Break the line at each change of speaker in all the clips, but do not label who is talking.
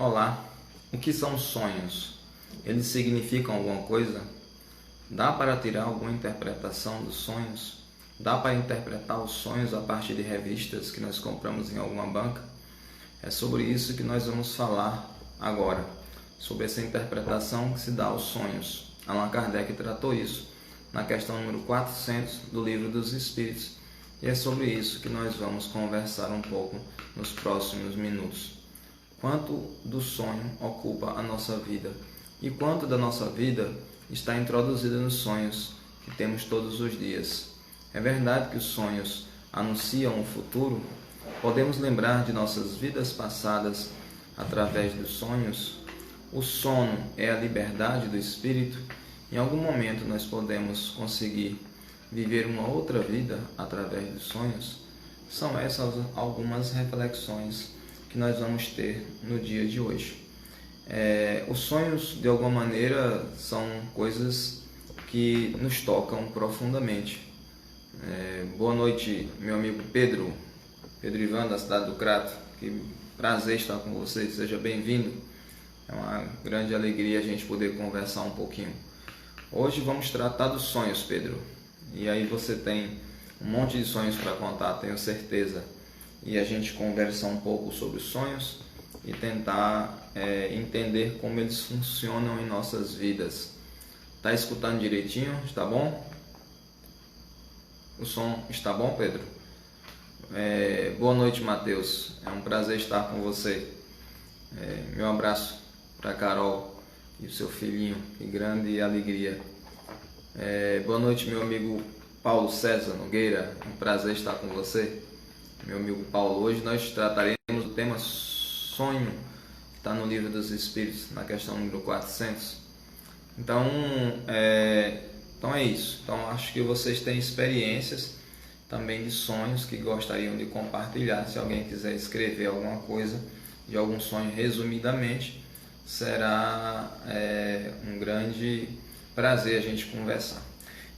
Olá, o que são sonhos? Eles significam alguma coisa? Dá para tirar alguma interpretação dos sonhos? Dá para interpretar os sonhos a partir de revistas que nós compramos em alguma banca? É sobre isso que nós vamos falar agora, sobre essa interpretação que se dá aos sonhos. Allan Kardec tratou isso na questão número 400 do Livro dos Espíritos, e é sobre isso que nós vamos conversar um pouco nos próximos minutos. Quanto do sonho ocupa a nossa vida e quanto da nossa vida está introduzida nos sonhos que temos todos os dias. É verdade que os sonhos anunciam o futuro? Podemos lembrar de nossas vidas passadas através dos sonhos? O sono é a liberdade do espírito? Em algum momento nós podemos conseguir viver uma outra vida através dos sonhos? São essas algumas reflexões que nós vamos ter no dia de hoje. Os sonhos, de alguma maneira, são coisas que nos tocam profundamente. Boa noite, meu amigo Pedro Ivan, da cidade do Crato. Que prazer estar com vocês, seja bem-vindo. É uma grande alegria a gente poder conversar um pouquinho. Hoje vamos tratar dos sonhos, Pedro. E aí você tem um monte de sonhos para contar, tenho certeza. E a gente conversa um pouco sobre os sonhos e tentar entender como eles funcionam em nossas vidas. Tá escutando direitinho? Está bom? O som está bom, Pedro? Boa noite, Matheus. É um prazer estar com você. Meu abraço para Carol e o seu filhinho. Que grande alegria. Boa noite, meu amigo Paulo César Nogueira. É um prazer estar com você. Meu amigo Paulo, hoje nós trataremos do tema sonho, que está no Livro dos Espíritos, na questão número 400. Então é isso. Então acho que vocês têm experiências também de sonhos que gostariam de compartilhar. Se alguém quiser escrever alguma coisa de algum sonho resumidamente, será um grande prazer a gente conversar.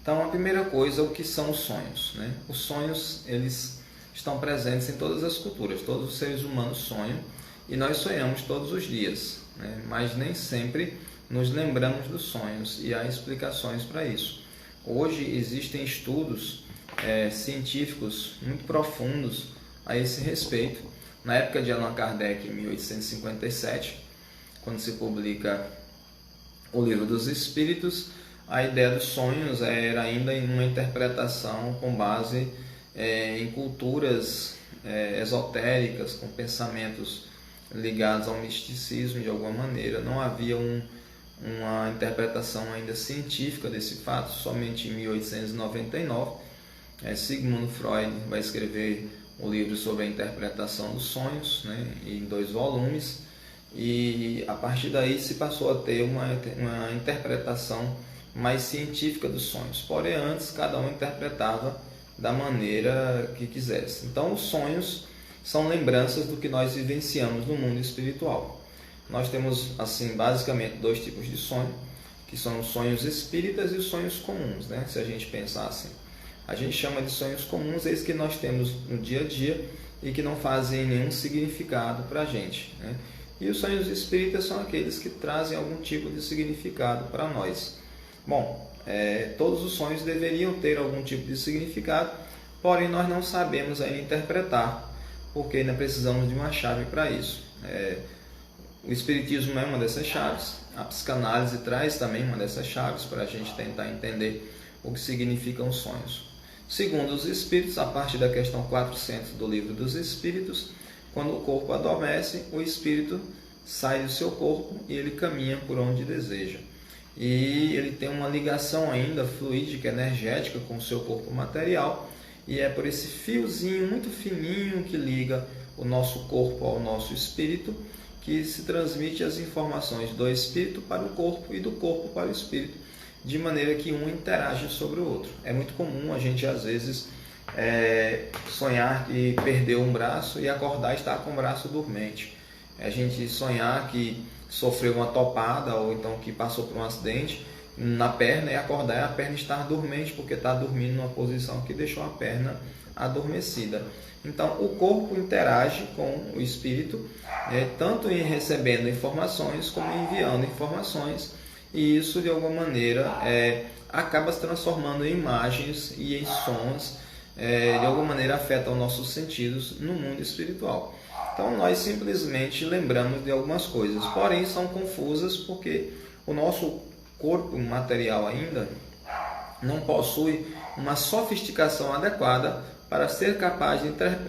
Então a primeira coisa, o que são os sonhos, né? Os sonhos, eles estão presentes em todas as culturas. Todos os seres humanos sonham e nós sonhamos todos os dias, né? Mas nem sempre nos lembramos dos sonhos e há explicações para isso. Hoje existem estudos científicos muito profundos a esse respeito. Na época de Allan Kardec, em 1857, quando se publica o Livro dos Espíritos, a ideia dos sonhos era ainda em uma interpretação com base em culturas esotéricas, com pensamentos ligados ao misticismo de alguma maneira. Não havia uma interpretação ainda científica desse fato. Somente em 1899, Sigmund Freud vai escrever um livro sobre a interpretação dos sonhos, né, em 2 volumes, e a partir daí se passou a ter uma interpretação mais científica dos sonhos. Porém, antes cada um interpretava da maneira que quisesse. Então os sonhos são lembranças do que nós vivenciamos no mundo espiritual. Nós temos assim basicamente 2 tipos de sonho, que são os sonhos espíritas e os sonhos comuns, né? Se a gente pensar assim, a gente chama de sonhos comuns esses que nós temos no dia a dia e que não fazem nenhum significado para a gente, né? E os sonhos espíritas são aqueles que trazem algum tipo de significado para nós. Bom, todos os sonhos deveriam ter algum tipo de significado, porém nós não sabemos ainda interpretar, porque ainda precisamos de uma chave para isso. O Espiritismo é uma dessas chaves, a psicanálise traz também uma dessas chaves para a gente tentar entender o que significam os sonhos. Segundo os Espíritos, a partir da questão 400 do Livro dos Espíritos, quando o corpo adormece, o espírito sai do seu corpo e ele caminha por onde deseja. E ele tem uma ligação ainda fluídica, energética com o seu corpo material, e é por esse fiozinho muito fininho que liga o nosso corpo ao nosso espírito que se transmite as informações do espírito para o corpo e do corpo para o espírito, de maneira que um interage sobre o outro. É muito comum a gente às vezes sonhar que perdeu um braço e acordar e estar com o braço dormente. A gente sonhar que sofreu uma topada ou então que passou por um acidente na perna e acordar e a perna estar dormente porque está dormindo numa posição que deixou a perna adormecida. Então, o corpo interage com o espírito, tanto em recebendo informações como enviando informações, e isso de alguma maneira acaba se transformando em imagens e em sons, de alguma maneira afeta os nossos sentidos no mundo espiritual. Então nós simplesmente lembramos de algumas coisas, porém são confusas porque o nosso corpo material ainda não possui uma sofisticação adequada para ser capaz de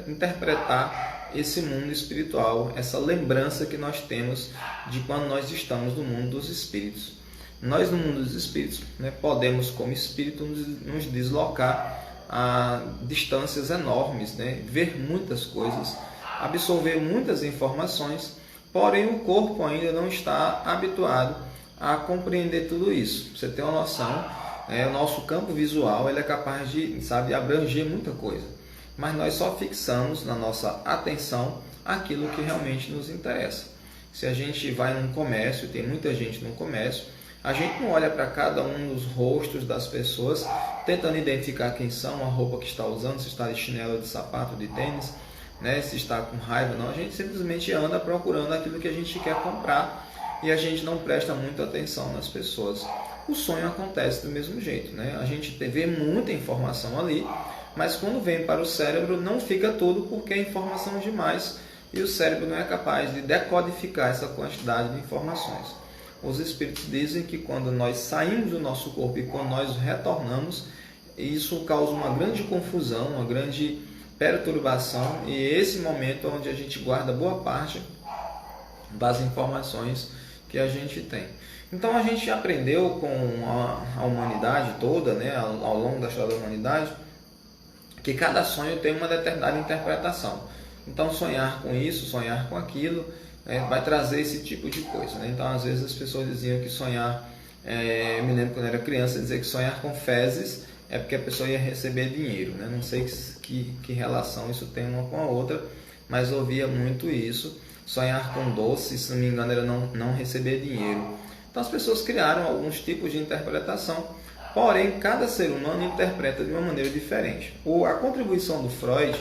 interpretar esse mundo espiritual, essa lembrança que nós temos de quando nós estamos no mundo dos espíritos. Nós no mundo dos espíritos, podemos como espírito nos deslocar a distâncias enormes, ver muitas coisas, absorver muitas informações, porém o corpo ainda não está habituado a compreender tudo isso. Pra você ter uma noção, o nosso campo visual ele é capaz de abranger muita coisa, mas nós só fixamos na nossa atenção aquilo que realmente nos interessa. Se a gente vai num comércio, tem muita gente no comércio, a gente não olha para cada um dos rostos das pessoas, tentando identificar quem são, a roupa que está usando, se está de chinelo, de sapato, de tênis, se está com raiva, não. A gente simplesmente anda procurando aquilo que a gente quer comprar e a gente não presta muita atenção nas pessoas. O sonho acontece do mesmo jeito, a gente vê muita informação ali, mas quando vem para o cérebro não fica tudo porque é informação demais e o cérebro não é capaz de decodificar essa quantidade de informações. Os espíritos dizem que quando nós saímos do nosso corpo e quando nós retornamos, isso causa uma grande confusão, uma grande perturbação, e esse momento é onde a gente guarda boa parte das informações que a gente tem. Então a gente aprendeu com a humanidade toda, ao longo da história da humanidade, que cada sonho tem uma determinada interpretação. Então sonhar com isso, sonhar com aquilo, vai trazer esse tipo de coisa. Então às vezes as pessoas diziam que sonhar, eu me lembro quando eu era criança, dizer que sonhar com fezes é porque a pessoa ia receber dinheiro. Não sei que relação isso tem uma com a outra, mas eu ouvia muito isso. Sonhar com doce, se não me engano, era não receber dinheiro. Então as pessoas criaram alguns tipos de interpretação, porém cada ser humano interpreta de uma maneira diferente. A contribuição do Freud,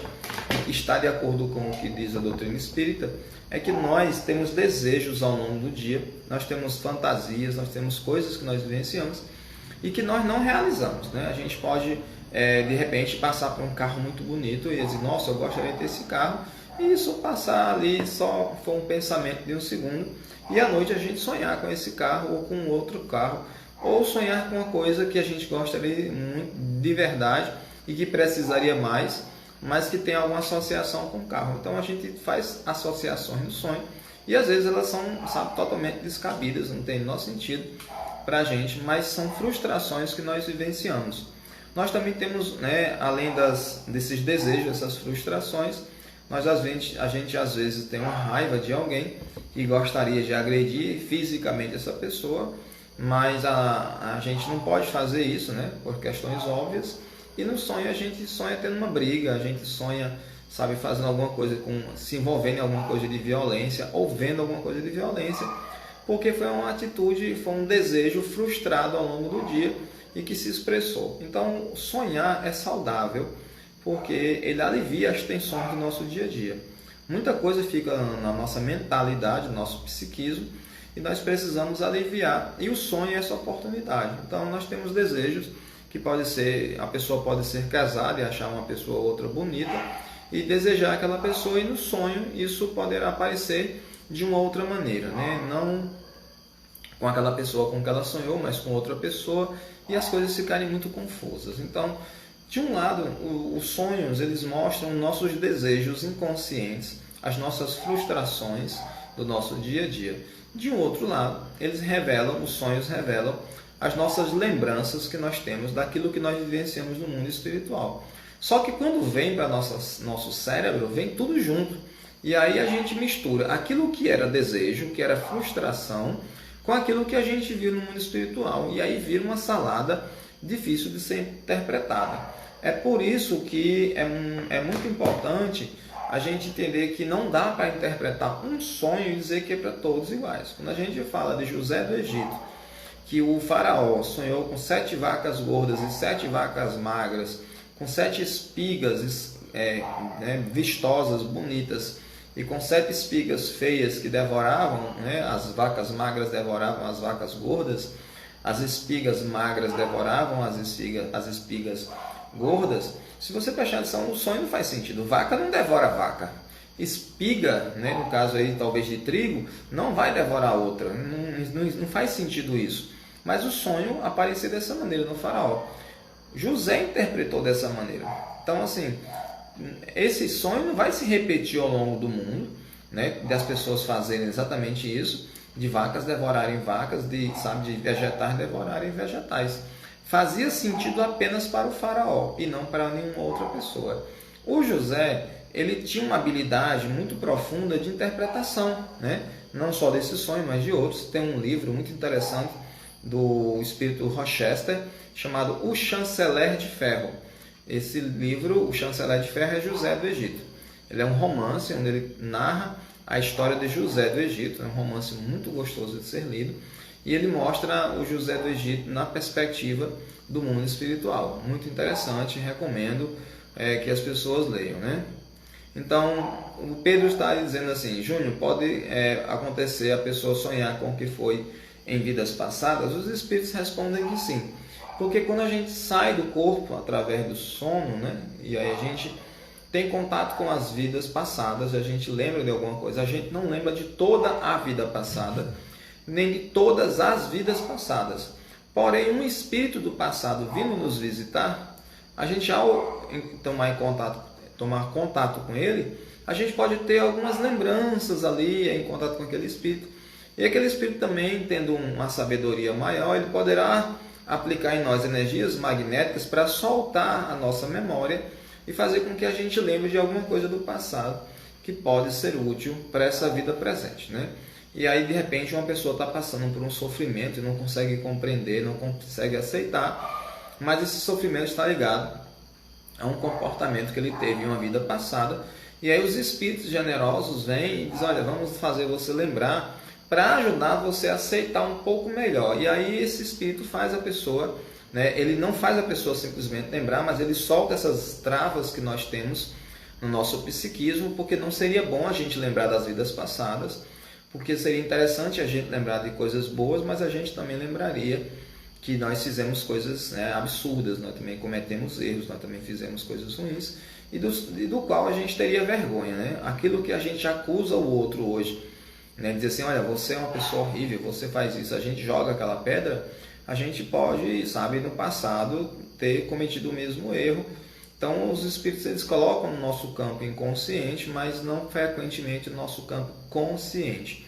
que está de acordo com o que diz a doutrina espírita, é que nós temos desejos ao longo do dia, nós temos fantasias, nós temos coisas que nós vivenciamos e que nós não realizamos. A gente pode, de repente, passar por um carro muito bonito e dizer, nossa, eu gostaria de ter esse carro, e isso passar ali só foi um pensamento de um segundo, e à noite a gente sonhar com esse carro ou com outro carro, ou sonhar com uma coisa que a gente gostaria muito de verdade e que precisaria mais, mas que tem alguma associação com o carro. Então a gente faz associações no sonho e às vezes elas são totalmente descabidas, não tem o menor sentido para a gente, mas são frustrações que nós vivenciamos. Nós também temos, além desses desejos, essas frustrações, a gente às vezes tem uma raiva de alguém e gostaria de agredir fisicamente essa pessoa, mas a gente não pode fazer isso, por questões óbvias. E no sonho a gente sonha tendo uma briga, a gente sonha, fazendo alguma coisa, se envolvendo em alguma coisa de violência ou vendo alguma coisa de violência, porque foi uma atitude, foi um desejo frustrado ao longo do dia e que se expressou. Então sonhar é saudável, porque ele alivia as tensões do nosso dia a dia. Muita coisa fica na nossa mentalidade, no nosso psiquismo, e nós precisamos aliviar, e o sonho é essa oportunidade. Então nós temos desejos que a pessoa pode ser casada e achar uma pessoa ou outra bonita e desejar aquela pessoa, e no sonho isso poderá aparecer de uma outra maneira, não com aquela pessoa com que ela sonhou, mas com outra pessoa, e as coisas ficarem muito confusas. Então, de um lado, os sonhos eles mostram nossos desejos inconscientes, as nossas frustrações do nosso dia a dia. De um outro lado, os sonhos revelam as nossas lembranças que nós temos daquilo que nós vivenciamos no mundo espiritual. Só que quando vem para nosso cérebro, vem tudo junto. E aí a gente mistura aquilo que era desejo, que era frustração, com aquilo que a gente viu no mundo espiritual. E aí vira uma salada difícil de ser interpretada. É por isso que é muito importante a gente entender que não dá para interpretar um sonho e dizer que é para todos iguais. Quando a gente fala de José do Egito, que o faraó sonhou com 7 vacas gordas e 7 vacas magras, com 7 espigas vistosas, bonitas, e com 7 espigas feias que devoravam, as vacas magras devoravam as vacas gordas, as espigas magras devoravam as espigas gordas. Se você prestar atenção, o sonho não faz sentido. Vaca não devora vaca. Espiga, no caso aí talvez de trigo, não vai devorar outra. Não faz sentido isso. Mas o sonho aparecia dessa maneira no faraó. José interpretou dessa maneira. Então, assim, esse sonho não vai se repetir ao longo do mundo, das pessoas fazerem exatamente isso, de vacas devorarem vacas, de vegetais devorarem vegetais. Fazia sentido apenas para o faraó e não para nenhuma outra pessoa. O José, ele tinha uma habilidade muito profunda de interpretação, não só desse sonho, mas de outros. Tem um livro muito interessante do espírito Rochester, chamado O Chanceler de Ferro. Esse livro, O Chanceler de Ferro, é José do Egito. Ele é um romance onde ele narra a história de José do Egito. É um romance muito gostoso de ser lido. E ele mostra o José do Egito na perspectiva do mundo espiritual. Muito interessante, recomendo que as pessoas leiam, Então, o Pedro está dizendo assim: Júnior, pode acontecer a pessoa sonhar com o que foi em vidas passadas? Os espíritos respondem que sim. Porque quando a gente sai do corpo através do sono, e aí a gente tem contato com as vidas passadas, a gente lembra de alguma coisa, a gente não lembra de toda a vida passada, nem de todas as vidas passadas. Porém, um espírito do passado vindo nos visitar, a gente, ao tomar contato com ele, a gente pode ter algumas lembranças ali em contato com aquele espírito. E aquele espírito também, tendo uma sabedoria maior, ele poderá aplicar em nós energias magnéticas para soltar a nossa memória e fazer com que a gente lembre de alguma coisa do passado que pode ser útil para essa vida presente, E aí, de repente, uma pessoa está passando por um sofrimento e não consegue compreender, não consegue aceitar, mas esse sofrimento está ligado a um comportamento que ele teve em uma vida passada. E aí os espíritos generosos vêm e dizem: olha, vamos fazer você lembrar para ajudar você a aceitar um pouco melhor. E aí esse espírito faz a pessoa, ele não faz a pessoa simplesmente lembrar, mas ele solta essas travas que nós temos no nosso psiquismo, porque não seria bom a gente lembrar das vidas passadas, porque seria interessante a gente lembrar de coisas boas, mas a gente também lembraria que nós fizemos coisas absurdas, nós também cometemos erros, nós também fizemos coisas ruins, e do qual a gente teria vergonha. Aquilo que a gente acusa o outro hoje, dizer assim: olha, você é uma pessoa horrível, você faz isso, a gente joga aquela pedra, a gente pode, no passado ter cometido o mesmo erro. Então os espíritos, eles colocam no nosso campo inconsciente, mas não frequentemente no nosso campo consciente.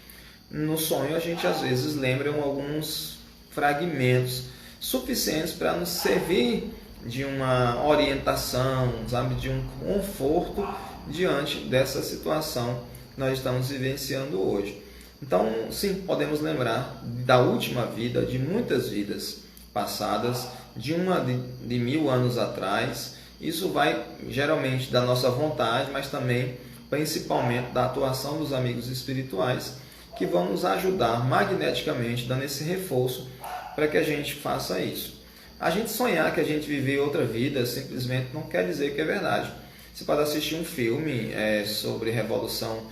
No sonho a gente às vezes lembra alguns fragmentos suficientes para nos servir de uma orientação, de um conforto diante dessa situação que nós estamos vivenciando hoje. Então, sim, podemos lembrar da última vida, de muitas vidas passadas, de 1000 anos atrás. Isso vai geralmente da nossa vontade, mas também principalmente da atuação dos amigos espirituais, que vão nos ajudar magneticamente, dando esse reforço para que a gente faça isso. A gente sonhar que a gente viveu outra vida simplesmente não quer dizer que é verdade. Você pode assistir um filme sobre Revolução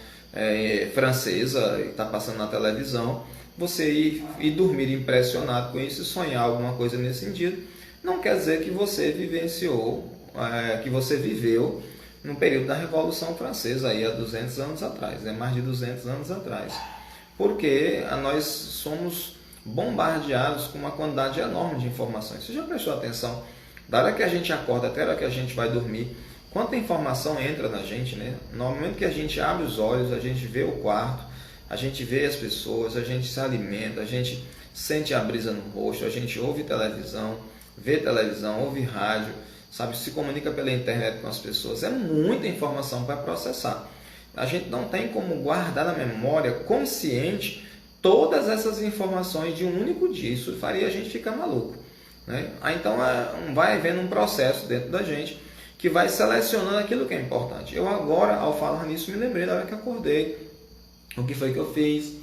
Francesa, e está passando na televisão, você ir dormir impressionado com isso e sonhar alguma coisa nesse sentido, não quer dizer que você vivenciou, que você viveu no período da Revolução Francesa, aí há 200 anos atrás, mais de 200 anos atrás. Porque nós somos bombardeados com uma quantidade enorme de informações. Você já prestou atenção? Da hora que a gente acorda até a hora que a gente vai dormir, quanta informação entra na gente, No momento que a gente abre os olhos, a gente vê o quarto, a gente vê as pessoas, a gente se alimenta, a gente sente a brisa no rosto, a gente ouve televisão, vê televisão, ouve rádio, se comunica pela internet com as pessoas. É muita informação para processar. A gente não tem como guardar na memória consciente todas essas informações de um único dia. Isso faria a gente ficar maluco, Então vai havendo um processo dentro da gente que vai selecionando aquilo que é importante. Eu agora, ao falar nisso, me lembrei da hora que acordei, o que foi que eu fiz,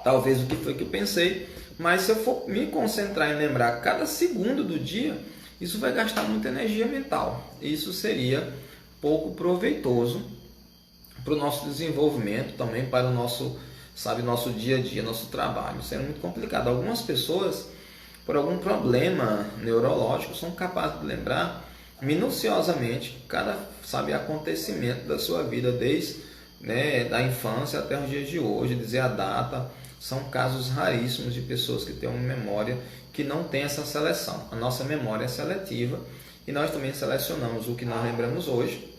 talvez o que foi que eu pensei, mas se eu for me concentrar em lembrar cada segundo do dia, isso vai gastar muita energia mental. Isso seria pouco proveitoso para o nosso desenvolvimento, também para o nosso dia a dia, nosso trabalho. Isso é muito complicado. Algumas pessoas, por algum problema neurológico, são capazes de lembrar minuciosamente cada acontecimento da sua vida, desde da infância até os dias de hoje, dizer a data. São casos raríssimos de pessoas que têm uma memória que não tem essa seleção. A nossa memória é seletiva e nós também selecionamos o que nós lembramos hoje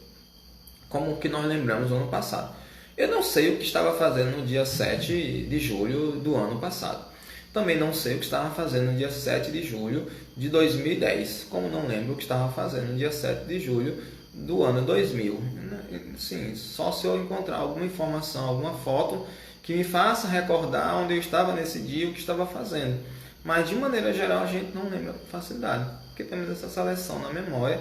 como o que nós lembramos no ano passado. Eu não sei o que estava fazendo no dia 7 de julho do ano passado. Também não sei o que estava fazendo no dia 7 de julho de 2010, como não lembro o que estava fazendo no dia 7 de julho do ano 2000. Sim, só se eu encontrar alguma informação, alguma foto que me faça recordar onde eu estava nesse dia, o que estava fazendo. Mas, de maneira geral, a gente não lembra com facilidade, porque temos essa seleção na memória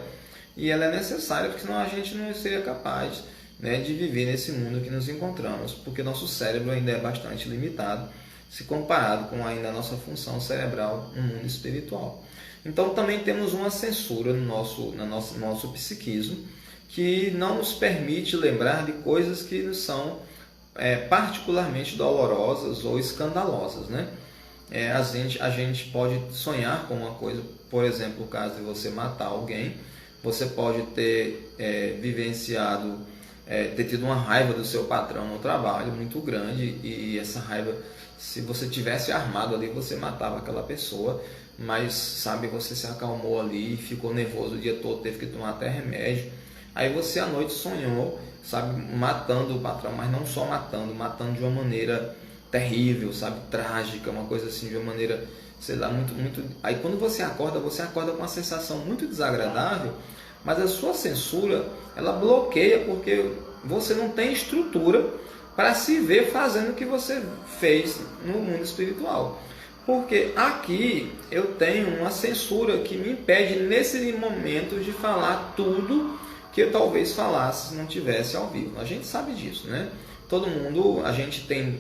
e ela é necessária, porque senão a gente não seria capaz de viver nesse mundo que nos encontramos, porque nosso cérebro ainda é bastante limitado, se comparado com ainda a nossa função cerebral no mundo espiritual. Então, também temos uma censura no nosso psiquismo, que não nos permite lembrar de coisas que nos são particularmente dolorosas ou escandalosas, a gente pode sonhar com uma coisa, por exemplo, o caso de você matar alguém, você pode ter vivenciado, ter tido uma raiva do seu patrão no trabalho muito grande, e essa raiva, se você tivesse armado ali, você matava aquela pessoa, mas você se acalmou ali, ficou nervoso o dia todo, teve que tomar até remédio. Aí você à noite sonhou, matando o patrão, mas não só matando de uma maneira terrível, trágica, uma coisa assim, de uma maneira, muito... Aí quando você acorda com uma sensação muito desagradável, mas a sua censura, ela bloqueia, porque você não tem estrutura para se ver fazendo o que você fez no mundo espiritual. Porque aqui eu tenho uma censura que me impede, nesse momento, de falar tudo que eu talvez falasse se não tivesse ao vivo. A gente sabe disso, Todo mundo, a gente tem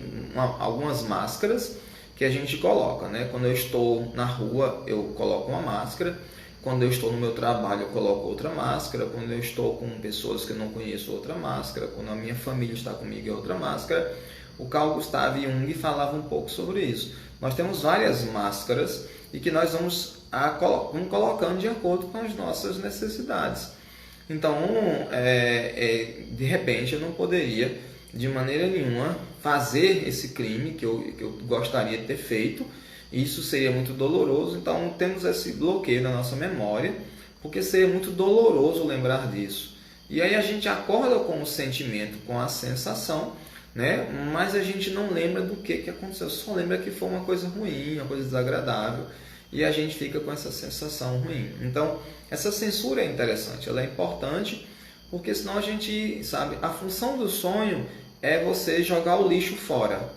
algumas máscaras que a gente coloca, Quando eu estou na rua, eu coloco uma máscara. Quando eu estou no meu trabalho, eu coloco outra máscara. Quando eu estou com pessoas que eu não conheço, outra máscara. Quando a minha família está comigo, é outra máscara. O Carl Gustav Jung falava um pouco sobre isso. Nós temos várias máscaras e que nós vamos colocando de acordo com as nossas necessidades. Então, de repente, eu não poderia, de maneira nenhuma, fazer esse crime que eu gostaria de ter feito. Isso seria muito doloroso. Então, temos esse bloqueio na nossa memória, porque seria muito doloroso lembrar disso. E aí a gente acorda com o sentimento, com a sensação, mas a gente não lembra do que aconteceu, só lembra que foi uma coisa ruim, uma coisa desagradável, e a gente fica com essa sensação ruim. Então, essa censura é interessante, ela é importante, porque senão a gente a função do sonho é você jogar o lixo fora,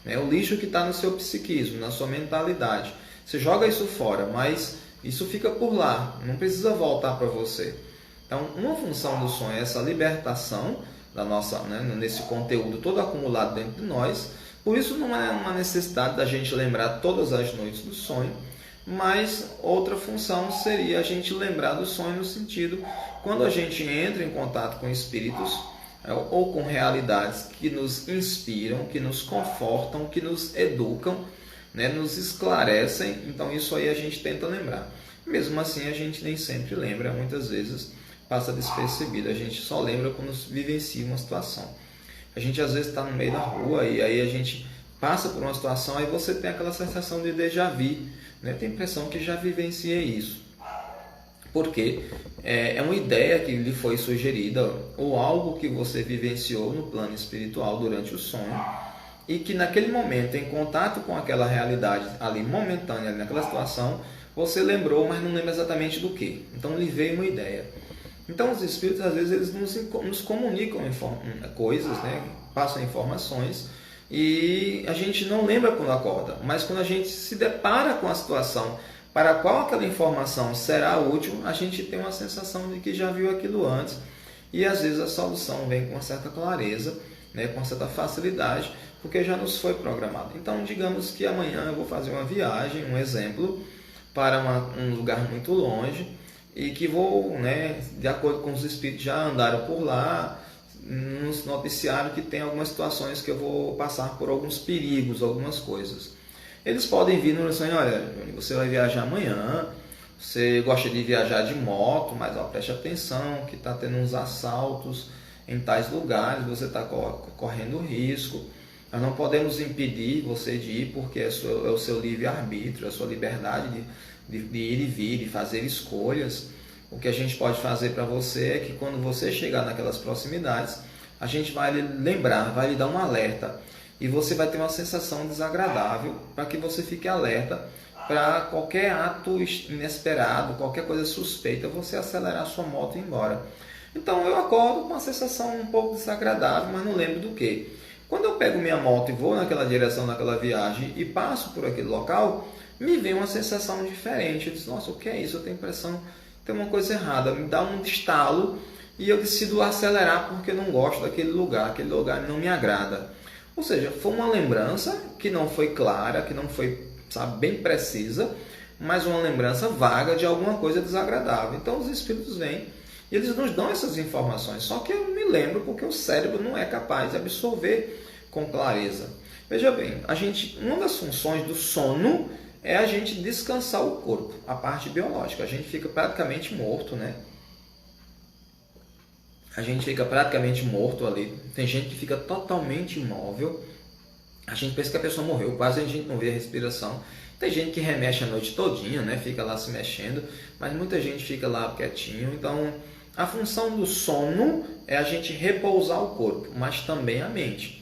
o lixo que está no seu psiquismo, na sua mentalidade. Você joga isso fora, mas isso fica por lá, não precisa voltar para você. Então, uma função do sonho é essa libertação da nossa, nesse conteúdo todo acumulado dentro de nós. Por isso não é uma necessidade da gente lembrar todas as noites do sonho, mas outra função seria a gente lembrar do sonho no sentido, quando a gente entra em contato com espíritos ou com realidades que nos inspiram, que nos confortam, que nos educam, nos esclarecem. Então isso aí a gente tenta lembrar. Mesmo assim a gente nem sempre lembra, muitas vezes passa despercebido, a gente só lembra quando vivencia uma situação. A gente às vezes está no meio da rua e aí a gente passa por uma situação, aí você tem aquela sensação de déjà vu, tem a impressão que já vivenciei isso. Porque é uma ideia que lhe foi sugerida ou algo que você vivenciou no plano espiritual durante o sonho e que naquele momento, em contato com aquela realidade ali momentânea, naquela situação, você lembrou, mas não lembra exatamente do que. Então lhe veio uma ideia. Então os espíritos às vezes eles nos comunicam coisas, passam informações e a gente não lembra quando acorda, mas quando a gente se depara com a situação para a qual aquela informação será útil, a gente tem uma sensação de que já viu aquilo antes e às vezes a solução vem com uma certa clareza, com uma certa facilidade, porque já nos foi programado. Então digamos que amanhã eu vou fazer uma viagem, um exemplo, para um lugar muito longe e que vou, né, de acordo com os espíritos já andaram por lá, nos noticiários que tem algumas situações que eu vou passar por alguns perigos, algumas coisas. Eles podem vir no sonho, olha, você vai viajar amanhã, você gosta de viajar de moto, mas ó, preste atenção que está tendo uns assaltos em tais lugares, você está correndo risco. Nós não podemos impedir você de ir porque é o seu livre-arbítrio, a sua liberdade de ir e vir, de fazer escolhas. O que a gente pode fazer para você é que quando você chegar naquelas proximidades, a gente vai lhe lembrar, vai lhe dar um alerta. E você vai ter uma sensação desagradável para que você fique alerta para qualquer ato inesperado, qualquer coisa suspeita, você acelerar a sua moto e ir embora. Então eu acordo com uma sensação um pouco desagradável, mas não lembro do que. Quando eu pego minha moto e vou naquela direção, naquela viagem e passo por aquele local, me vem uma sensação diferente. Eu disse, nossa, o que é isso? Eu tenho a impressão que tem uma coisa errada. Me dá um estalo e eu decido acelerar porque eu não gosto daquele lugar. Aquele lugar não me agrada. Ou seja, foi uma lembrança que não foi clara, que não foi, sabe, bem precisa, mas uma lembrança vaga de alguma coisa desagradável. Então os espíritos vêm e eles nos dão essas informações. Só que eu me lembro porque o cérebro não é capaz de absorver com clareza. Veja bem, uma das funções do sono é a gente descansar o corpo, a parte biológica. A gente fica praticamente morto, né? A gente fica praticamente morto ali. Tem gente que fica totalmente imóvel. A gente pensa que a pessoa morreu, quase a gente não vê a respiração. Tem gente que remexe a noite todinha, né? Fica lá se mexendo, mas muita gente fica lá quietinho. Então, a função do sono é a gente repousar o corpo, mas também a mente.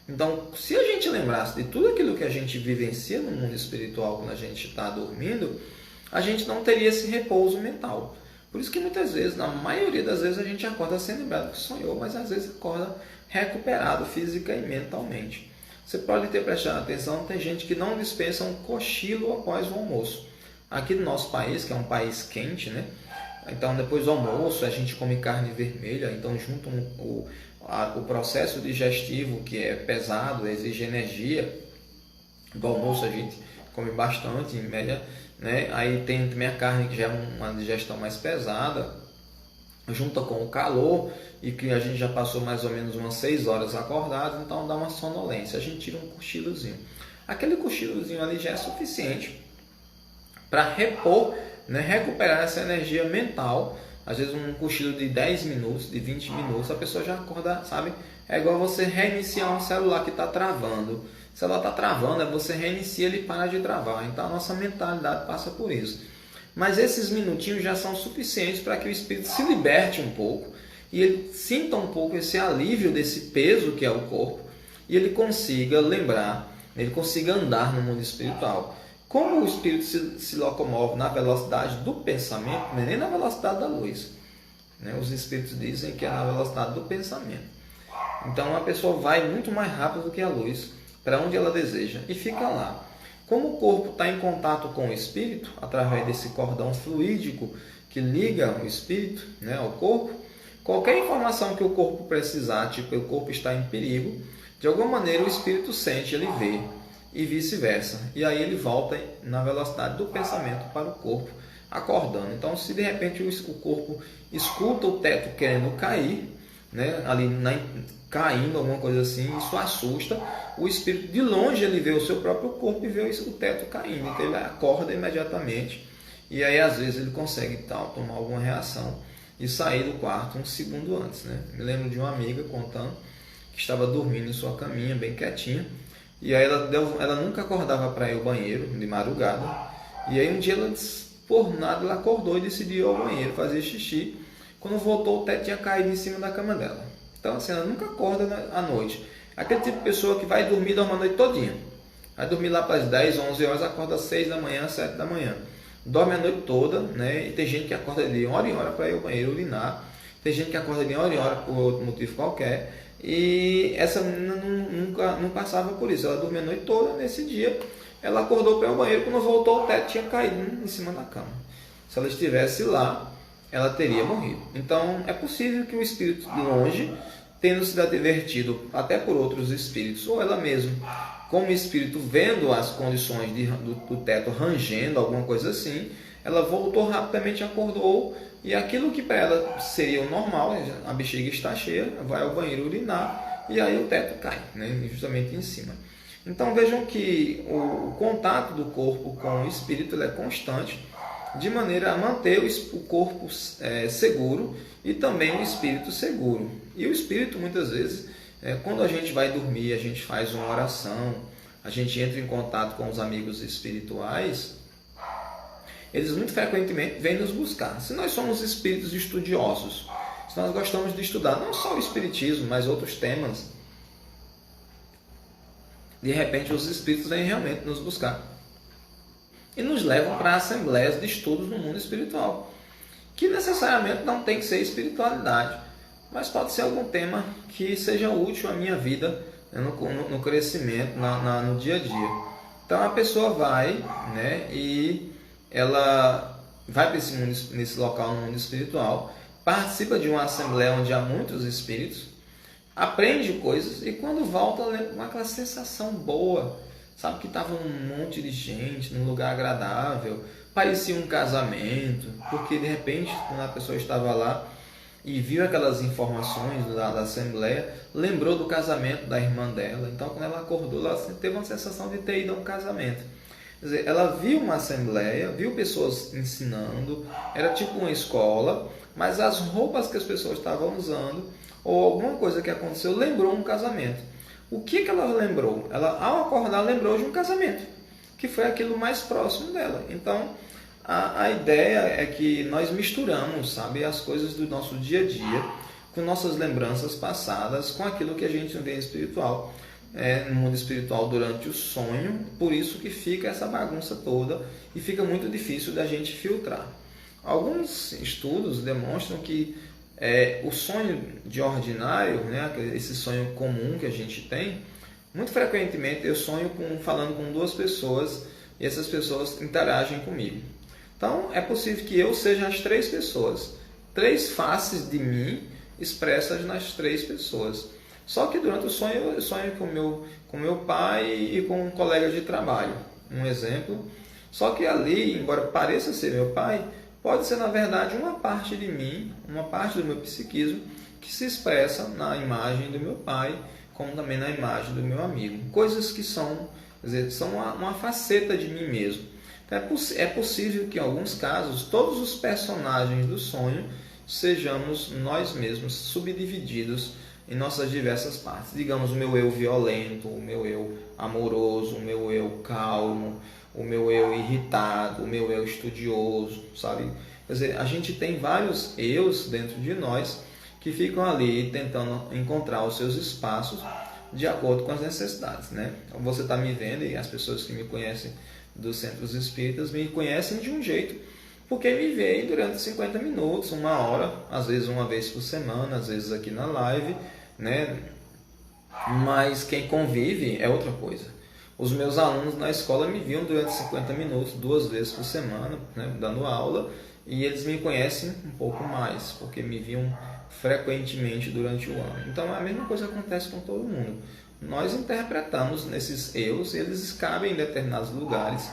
Então, se a gente lembrasse de tudo aquilo que a gente vivencia no mundo espiritual quando a gente está dormindo, a gente não teria esse repouso mental. Por isso que muitas vezes, na maioria das vezes, a gente acorda sem lembrar do que sonhou, mas às vezes acorda recuperado física e mentalmente. Você pode ter prestado atenção, tem gente que não dispensa um cochilo após o almoço. Aqui no nosso país, que é um país quente, né? Então depois do almoço a gente come carne vermelha, então junto o processo digestivo que é pesado, exige energia. Do almoço a gente come bastante, em média, né? Aí tem também a carne que já é uma digestão mais pesada, junta com o calor e que a gente já passou mais ou menos umas 6 horas acordado, então dá uma sonolência, a gente tira um cochilozinho. Aquele cochilozinho ali já é suficiente para repor, né, recuperar essa energia mental. Às vezes um cochilo de 10 minutos, de 20 minutos, a pessoa já acorda, sabe? É igual você reiniciar um celular que está travando. O celular está travando, você reinicia ele e para de travar. Então a nossa mentalidade passa por isso. Mas esses minutinhos já são suficientes para que o espírito se liberte um pouco e ele sinta um pouco esse alívio desse peso que é o corpo e ele consiga lembrar, ele consiga andar no mundo espiritual. Como o espírito se locomove na velocidade do pensamento, não é nem na velocidade da luz, né? Os espíritos dizem que é na velocidade do pensamento. Então a pessoa vai muito mais rápido do que a luz para onde ela deseja e fica lá. Como o corpo está em contato com o espírito, através desse cordão fluídico que liga o espírito, né, ao corpo, qualquer informação que o corpo precisar, tipo o corpo está em perigo, de alguma maneira o espírito sente, ele vê, e vice-versa. E aí ele volta na velocidade do pensamento para o corpo, acordando. Então, se de repente o corpo escuta o teto querendo cair, né, ali caindo, alguma coisa assim, isso assusta. O espírito de longe ele vê o seu próprio corpo e vê o teto caindo, então ele acorda imediatamente e aí às vezes ele consegue tomar alguma reação e sair do quarto um segundo antes, né? Me lembro de uma amiga contando que estava dormindo em sua caminha bem quietinha e aí ela nunca acordava para ir ao banheiro de madrugada e aí um dia ela, por nada, ela acordou e decidiu ir ao banheiro fazer xixi. Quando voltou o teto tinha caído em cima da cama dela. Então assim, ela nunca acorda à noite. Aquele tipo de pessoa que vai dormir, dorme a noite todinha. Vai dormir lá para as 10, 11 horas, acorda às 6 da manhã, 7 da manhã. Dorme a noite toda, né? E tem gente que acorda de hora em hora para ir ao banheiro urinar. Tem gente que acorda de hora em hora por outro motivo qualquer. E essa menina não passava por isso. Ela dormia a noite toda. Nesse dia, ela acordou para ir ao banheiro. Quando voltou, o teto tinha caído em cima da cama. Se ela estivesse lá, ela teria morrido. Então, é possível que o espírito de longe, tendo sido advertido até por outros espíritos, ou ela mesma, como espírito, vendo as condições do teto rangendo, alguma coisa assim, ela voltou rapidamente, acordou, e aquilo que para ela seria o normal, a bexiga está cheia, vai ao banheiro urinar, e aí o teto cai, né, justamente em cima. Então vejam que o contato do corpo com o espírito ele é constante, de maneira a manter o corpo seguro e também o espírito seguro. E o espírito, muitas vezes, quando a gente vai dormir, a gente faz uma oração, a gente entra em contato com os amigos espirituais, eles muito frequentemente vêm nos buscar. Se nós somos espíritos estudiosos, se nós gostamos de estudar não só o espiritismo, mas outros temas, de repente os espíritos vêm realmente nos buscar e nos levam para assembleias de estudos no mundo espiritual, que necessariamente não tem que ser espiritualidade, mas pode ser algum tema que seja útil à minha vida, no crescimento, no dia a dia. Então a pessoa vai, né, e ela vai para nesse local no mundo espiritual, participa de uma assembleia onde há muitos espíritos, aprende coisas e quando volta lembra com aquela sensação boa, sabe que estava um monte de gente num lugar agradável, parecia um casamento, porque de repente quando a pessoa estava lá e viu aquelas informações da assembleia, lembrou do casamento da irmã dela. Então quando ela acordou, ela teve uma sensação de ter ido a um casamento. Quer dizer, ela viu uma assembleia, viu pessoas ensinando, era tipo uma escola, mas as roupas que as pessoas estavam usando ou alguma coisa que aconteceu lembrou um casamento. O que ela lembrou? Ela, ao acordar, lembrou de um casamento, que foi aquilo mais próximo dela. Então, a ideia é que nós misturamos, sabe, as coisas do nosso dia a dia com nossas lembranças passadas, com aquilo que a gente vê espiritual, no mundo espiritual durante o sonho. Por isso que fica essa bagunça toda e fica muito difícil da gente filtrar. Alguns estudos demonstram que o sonho de ordinário, né, esse sonho comum que a gente tem, muito frequentemente eu sonho falando com duas pessoas e essas pessoas interagem comigo. Então é possível que eu seja as três pessoas, três faces de mim expressas nas três pessoas. Só que durante o sonho eu sonho com meu pai e com um colega de trabalho, um exemplo. Só que ali, embora pareça ser meu pai, pode ser, na verdade, uma parte de mim, uma parte do meu psiquismo, que se expressa na imagem do meu pai, como também na imagem do meu amigo. Coisas que são uma faceta de mim mesmo. Então, é possível que, em alguns casos, todos os personagens do sonho sejamos nós mesmos, subdivididos em nossas diversas partes. Digamos, o meu eu violento, o meu eu amoroso, o meu eu calmo, o meu eu irritado, o meu eu estudioso, sabe? Quer dizer, a gente tem vários eus dentro de nós que ficam ali tentando encontrar os seus espaços de acordo com as necessidades, né? Então você está me vendo e as pessoas que me conhecem dos centros espíritas me conhecem de um jeito, porque me veem durante 50 minutos, uma hora, às vezes uma vez por semana, às vezes aqui na live, né? Mas quem convive é outra coisa. Os meus alunos na escola me viam durante 50 minutos, 2 vezes por semana, né, dando aula, e eles me conhecem um pouco mais, porque me viam frequentemente durante o ano. Então a mesma coisa acontece com todo mundo. Nós interpretamos nesses eus, eles cabem em determinados lugares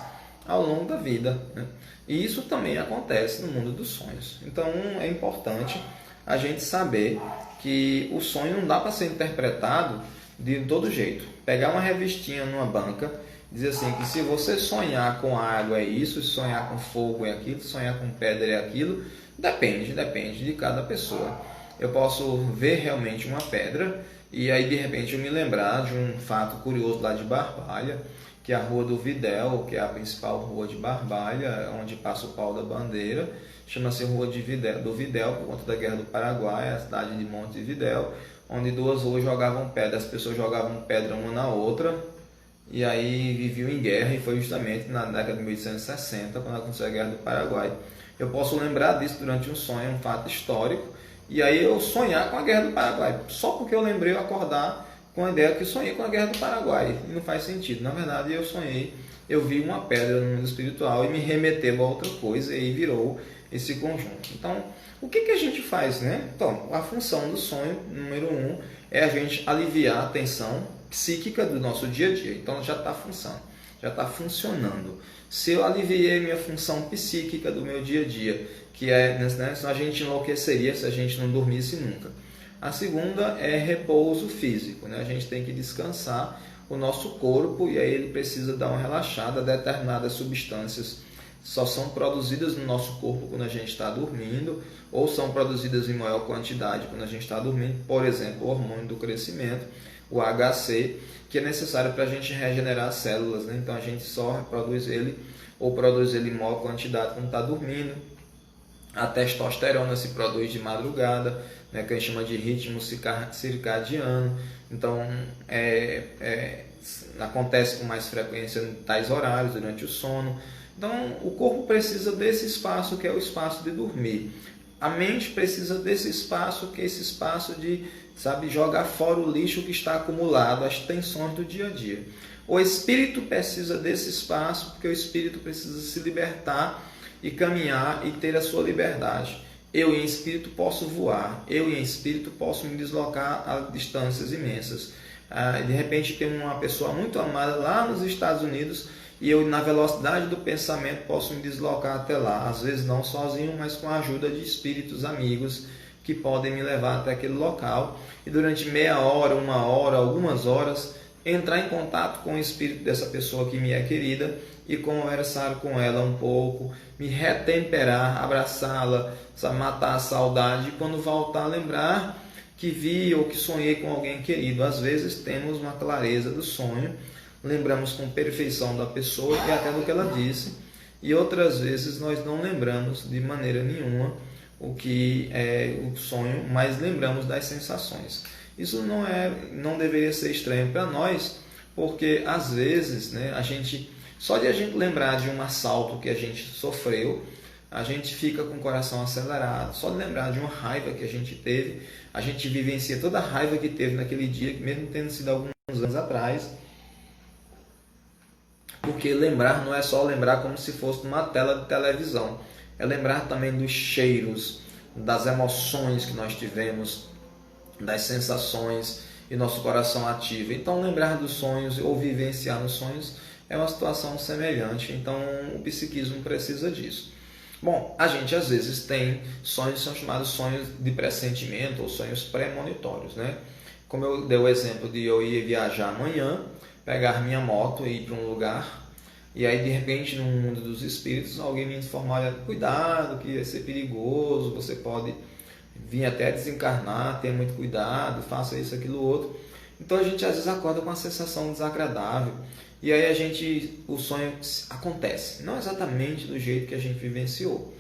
ao longo da vida, né? E isso também acontece no mundo dos sonhos. Então é importante a gente saber que o sonho não dá para ser interpretado de todo jeito. Pegar uma revistinha numa banca, dizer assim, que se você sonhar com água é isso, se sonhar com fogo é aquilo, se sonhar com pedra é aquilo, depende de cada pessoa. Eu posso ver realmente uma pedra e aí de repente eu me lembrar de um fato curioso lá de Barbalha, que é a Rua do Videl, que é a principal rua de Barbalha, onde passa o pau da bandeira, chama-se Rua do Videl, por conta da Guerra do Paraguai, a cidade de Montevidéu, onde 2 ruas jogavam pedra, as pessoas jogavam pedra uma na outra, e aí viviam em guerra, e foi justamente na década de 1860, quando aconteceu a Guerra do Paraguai. Eu posso lembrar disso durante um sonho, um fato histórico, e aí eu sonhar com a Guerra do Paraguai, só porque eu lembrei, eu acordar com a ideia que sonhei com a Guerra do Paraguai, e não faz sentido. Na verdade, eu sonhei, eu vi uma pedra no mundo espiritual e me remeteu a outra coisa, e aí virou esse conjunto. Então, o que a gente faz, né? Então, a função do sonho, número 1, é a gente aliviar a tensão psíquica do nosso dia a dia. Então, já está a função. já está funcionando. Se eu aliviei minha função psíquica do meu dia a dia, que é, né, a gente enlouqueceria se a gente não dormisse nunca. A segunda é repouso físico, né? A gente tem que descansar o nosso corpo e aí ele precisa dar uma relaxada. Determinadas substâncias só são produzidas no nosso corpo quando a gente está dormindo, ou são produzidas em maior quantidade quando a gente está dormindo. Por exemplo, o hormônio do crescimento, o HC, que é necessário para a gente regenerar as células, né? Então a gente só reproduz ele ou produz ele em maior quantidade quando está dormindo. A testosterona se produz de madrugada, né, que a gente chama de ritmo circadiano. Então acontece com mais frequência em tais horários, durante o sono. Então o corpo precisa desse espaço que é o espaço de dormir. A mente precisa desse espaço que é esse espaço de, jogar fora o lixo que está acumulado, as tensões do dia a dia. O espírito precisa desse espaço porque o espírito precisa se libertar e caminhar e ter a sua liberdade. Eu em espírito posso voar, eu em espírito posso me deslocar a distâncias imensas. De repente tem uma pessoa muito amada lá nos Estados Unidos e eu na velocidade do pensamento posso me deslocar até lá. Às vezes não sozinho, mas com a ajuda de espíritos amigos que podem me levar até aquele local. E durante meia hora, uma hora, algumas horas, entrar em contato com o espírito dessa pessoa que me é querida e conversar com ela um pouco, me retemperar, abraçá-la, matar a saudade e quando voltar a lembrar que vi ou que sonhei com alguém querido. Às vezes temos uma clareza do sonho, lembramos com perfeição da pessoa e até do que ela disse, e outras vezes nós não lembramos de maneira nenhuma o que é o sonho, mas lembramos das sensações. Isso não deveria ser estranho para nós, porque às vezes, né, só de a gente lembrar de um assalto que a gente sofreu, a gente fica com o coração acelerado. Só de lembrar de uma raiva que a gente teve, a gente vivencia toda a raiva que teve naquele dia, mesmo tendo sido alguns anos atrás. Porque lembrar não é só lembrar como se fosse numa tela de televisão. É lembrar também dos cheiros, das emoções que nós tivemos, das sensações e nosso coração ativo. Então lembrar dos sonhos ou vivenciar nos sonhos é uma situação semelhante. Então o psiquismo precisa disso. Bom, a gente às vezes tem sonhos que são chamados sonhos de pressentimento ou sonhos premonitórios, né? Como eu dei o exemplo de eu ir viajar amanhã, pegar minha moto e ir para um lugar, e aí de repente no mundo dos espíritos alguém me informar, olha, cuidado que vai ser perigoso, você pode vir até desencarnar, tenha muito cuidado, faça isso, aquilo, outro. Então a gente às vezes acorda com uma sensação desagradável, e aí o sonho acontece, não exatamente do jeito que a gente vivenciou.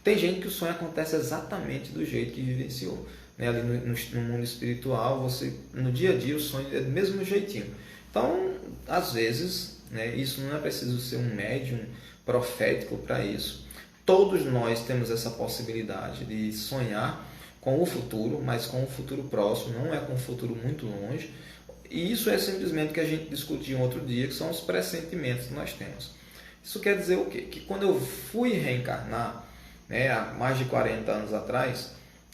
Tem gente que o sonho acontece exatamente do jeito que vivenciou, né? Ali no mundo espiritual, no dia a dia o sonho é do mesmo jeitinho. Então, às vezes, né, isso não é preciso ser um médium profético para isso. Todos nós temos essa possibilidade de sonhar com o futuro, mas com o futuro próximo, não é com o futuro muito longe. E isso é simplesmente o que a gente discutiu um outro dia, que são os pressentimentos que nós temos. Isso quer dizer o quê? Que quando eu fui reencarnar, né, há mais de 40 anos atrás,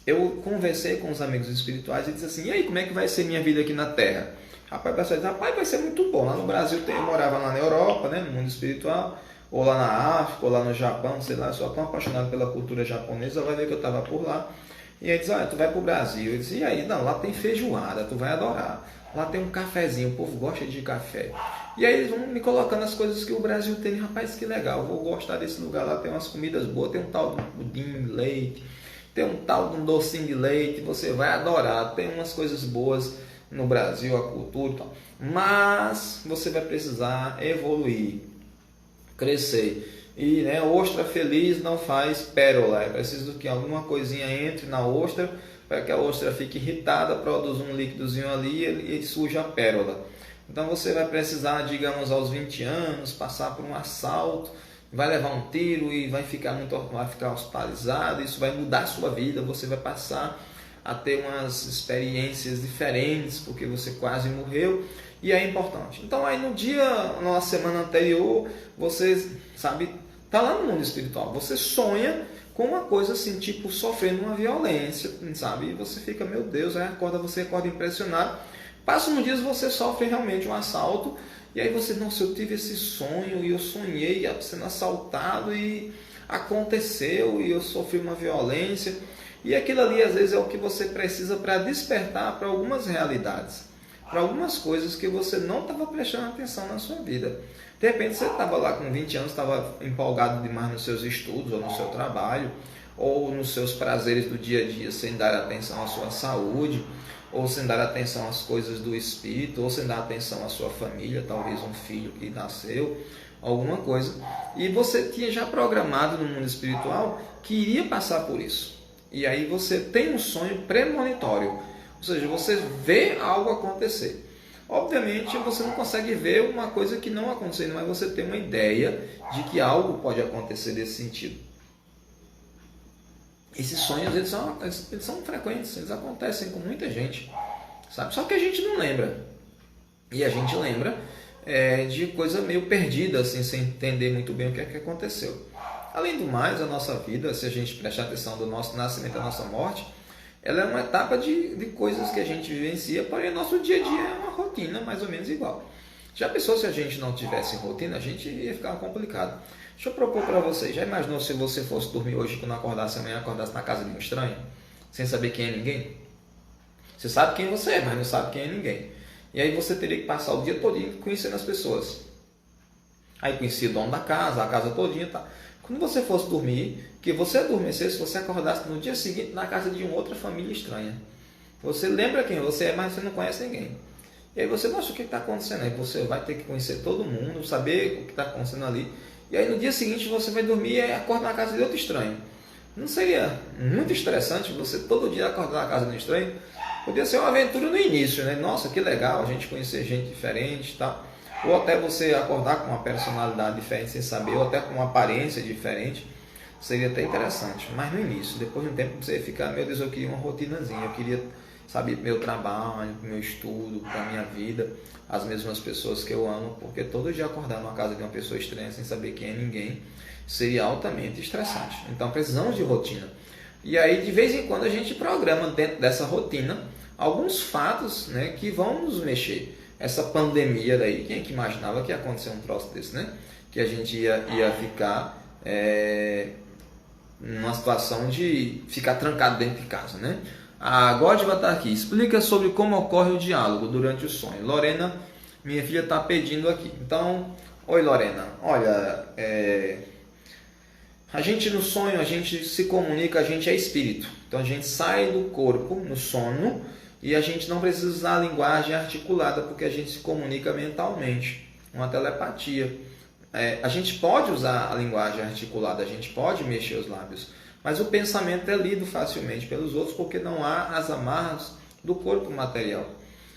eu conversei com os amigos espirituais e disse assim, e aí, como é que vai ser minha vida aqui na Terra? Rapaz, o pessoal diz, rapaz, vai ser muito bom. Lá no Brasil, eu morava lá na Europa, né, no mundo espiritual, ou lá na África, ou lá no Japão, sei lá, eu sou tão apaixonado pela cultura japonesa, vai ver que eu estava por lá. E aí diz, olha, tu vai pro Brasil. Eu disse, e aí? Não, lá tem feijoada, tu vai adorar. Lá tem um cafezinho, o povo gosta de café. E aí eles vão me colocando as coisas que o Brasil tem. Rapaz, que legal, vou gostar desse lugar lá, tem umas comidas boas, tem um tal de pudim de leite, tem um tal de um docinho de leite, você vai adorar, tem umas coisas boas no Brasil, a cultura e tal. Mas você vai precisar evoluir, crescer. E ostra feliz não faz pérola, é preciso que alguma coisinha entre na ostra, para que a ostra fique irritada, produza um líquidozinho ali e surja a pérola. Então você vai precisar, digamos, aos 20 anos, passar por um assalto, vai levar um tiro e vai ficar hospitalizado, isso vai mudar a sua vida, você vai passar a ter umas experiências diferentes, porque você quase morreu, e é importante. Então aí na semana anterior, você, está lá no mundo espiritual, você sonha com uma coisa assim, tipo sofrendo uma violência, e você fica, meu Deus, aí você acorda impressionado, Passam uns dias, você sofre realmente um assalto, e aí você, nossa, eu tive esse sonho, e eu sonhei sendo assaltado, e aconteceu, e eu sofri uma violência. E aquilo ali, às vezes, é o que você precisa para despertar para algumas realidades, para algumas coisas que você não estava prestando atenção na sua vida. De repente, você estava lá com 20 anos, estava empolgado demais nos seus estudos, ou no seu trabalho, ou nos seus prazeres do dia a dia, sem dar atenção à sua saúde, ou sem dar atenção às coisas do espírito, ou sem dar atenção à sua família, talvez um filho que nasceu, alguma coisa. E você tinha já programado no mundo espiritual que iria passar por isso. E aí você tem um sonho premonitório, ou seja, você vê algo acontecer. Obviamente você não consegue ver uma coisa que não aconteceu, mas você tem uma ideia de que algo pode acontecer nesse sentido. Esses sonhos eles são frequentes, eles acontecem com muita gente, sabe? Só que a gente não lembra. E a gente lembra de coisa meio perdida, assim, sem entender muito bem o que é que aconteceu. Além do mais, a nossa vida, se a gente prestar atenção do nosso nascimento e da nossa morte, ela é uma etapa de coisas que a gente vivencia, porém nosso dia a dia é uma rotina mais ou menos igual. Já pensou se a gente não tivesse rotina, a gente ia ficar complicado. Deixa eu propor para vocês, já imaginou se você fosse dormir hoje, quando acordasse amanhã, acordasse na casa de um estranho, sem saber quem é ninguém? Você sabe quem você é, mas não sabe quem é ninguém. E aí você teria que passar o dia todinho conhecendo as pessoas. Aí conhecia o dono da casa, a casa todinha, tá? Quando você fosse dormir, que você adormecesse, você acordasse no dia seguinte na casa de uma outra família estranha. Você lembra quem você é, mas você não conhece ninguém. E aí você, nossa, o que está acontecendo? Aí você vai ter que conhecer todo mundo, saber o que está acontecendo ali. E aí no dia seguinte você vai dormir e acorda na casa de outro estranho. Não seria muito estressante você todo dia acordar na casa de um estranho? Podia ser uma aventura no início, né? Nossa, que legal a gente conhecer gente diferente e tal. Ou até você acordar com uma personalidade diferente sem saber, ou até com uma aparência diferente, seria até interessante. Mas no início, depois de um tempo, você ia ficar, meu Deus, eu queria uma rotinazinha, eu queria saber meu trabalho, meu estudo, para minha vida, as mesmas pessoas que eu amo, porque todo dia acordar numa casa de uma pessoa estranha sem saber quem é ninguém, seria altamente estressante. Então precisamos de rotina. E aí, de vez em quando, a gente programa dentro dessa rotina alguns fatos, né, que vão nos mexer. Essa pandemia daí, quem é que imaginava que ia acontecer um troço desse, né? Que a gente ia ficar numa situação de ficar trancado dentro de casa, né? A Godva está aqui, explica sobre como ocorre o diálogo durante o sonho. Lorena, minha filha, está pedindo aqui. Então, oi Lorena, olha, a gente no sonho, a gente se comunica, a gente é espírito. Então a gente sai do corpo no sono, e a gente não precisa usar a linguagem articulada, porque a gente se comunica mentalmente, uma telepatia. A gente pode usar a linguagem articulada, a gente pode mexer os lábios, mas o pensamento é lido facilmente pelos outros, porque não há as amarras do corpo material.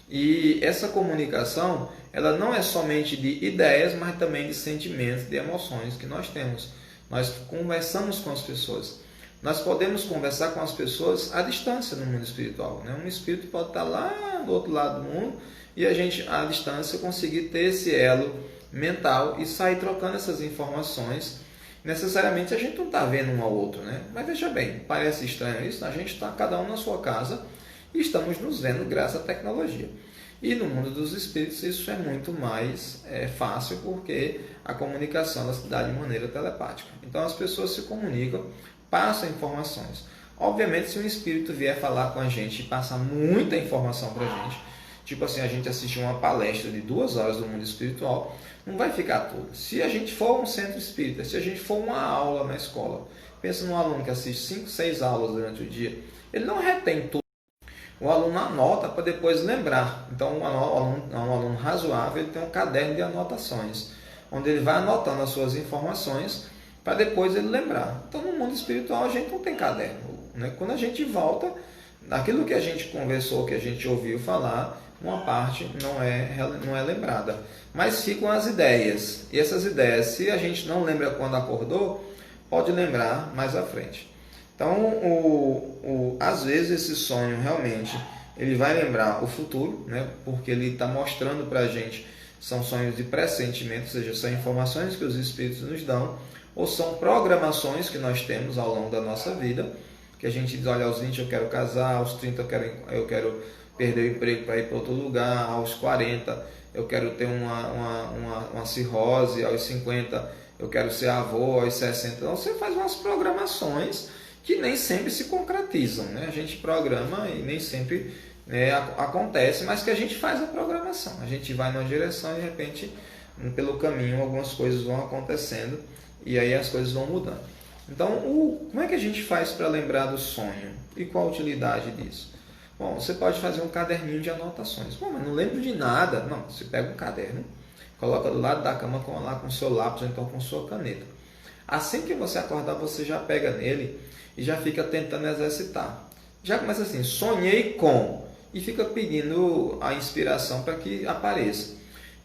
E essa comunicação, ela não é somente de ideias, mas também de sentimentos, de emoções que nós temos. Nós conversamos com as pessoas. Nós podemos conversar com as pessoas à distância no mundo espiritual, né? Um espírito pode estar lá do outro lado do mundo e a gente, à distância, conseguir ter esse elo mental e sair trocando essas informações. Necessariamente a gente não está vendo um ao outro, né? Mas veja bem, parece estranho isso, a gente está cada um na sua casa e estamos nos vendo graças à tecnologia. E no mundo dos espíritos isso é muito mais fácil, porque a comunicação ela se dá de maneira telepática. Então as pessoas se comunicam, passam informações. Obviamente, se um espírito vier falar com a gente e passar muita informação para a gente, tipo assim, a gente assistir uma palestra de 2 horas do mundo espiritual, não vai ficar tudo. Se a gente for um centro espírita, se a gente for uma aula na escola, pensa num aluno que assiste 5, 6 aulas durante o dia, ele não retém tudo. O aluno anota para depois lembrar. Então, um aluno razoável, ele tem um caderno de anotações, onde ele vai anotando as suas informações para depois ele lembrar. Então, no mundo espiritual, a gente não tem caderno, né? Quando a gente volta, aquilo que a gente conversou, que a gente ouviu falar, uma parte não é lembrada. Mas ficam as ideias. E essas ideias, se a gente não lembra quando acordou, pode lembrar mais à frente. Então, às vezes esse sonho realmente ele vai lembrar o futuro, né? Porque ele está mostrando para a gente, são sonhos de pressentimento, ou seja, são informações que os espíritos nos dão, ou são programações que nós temos ao longo da nossa vida, que a gente diz, olha, aos 20 eu quero casar, aos 30 eu quero perder o emprego para ir para outro lugar, aos 40 eu quero ter uma cirrose, aos 50 eu quero ser avô, aos 60. Então você faz umas programações que nem sempre se concretizam, né? A gente programa e nem sempre acontece, mas que a gente faz a programação. A gente vai numa direção e de repente, pelo caminho, algumas coisas vão acontecendo e aí as coisas vão mudando. Então, como é que a gente faz para lembrar do sonho? E qual a utilidade disso? Bom, você pode fazer um caderninho de anotações. Bom, mas não lembro de nada. Não, você pega um caderno, coloca do lado da cama lá com seu lápis ou então com sua caneta. Assim que você acordar, você já pega nele e já fica tentando exercitar. Já começa assim, sonhei com, e fica pedindo a inspiração para que apareça.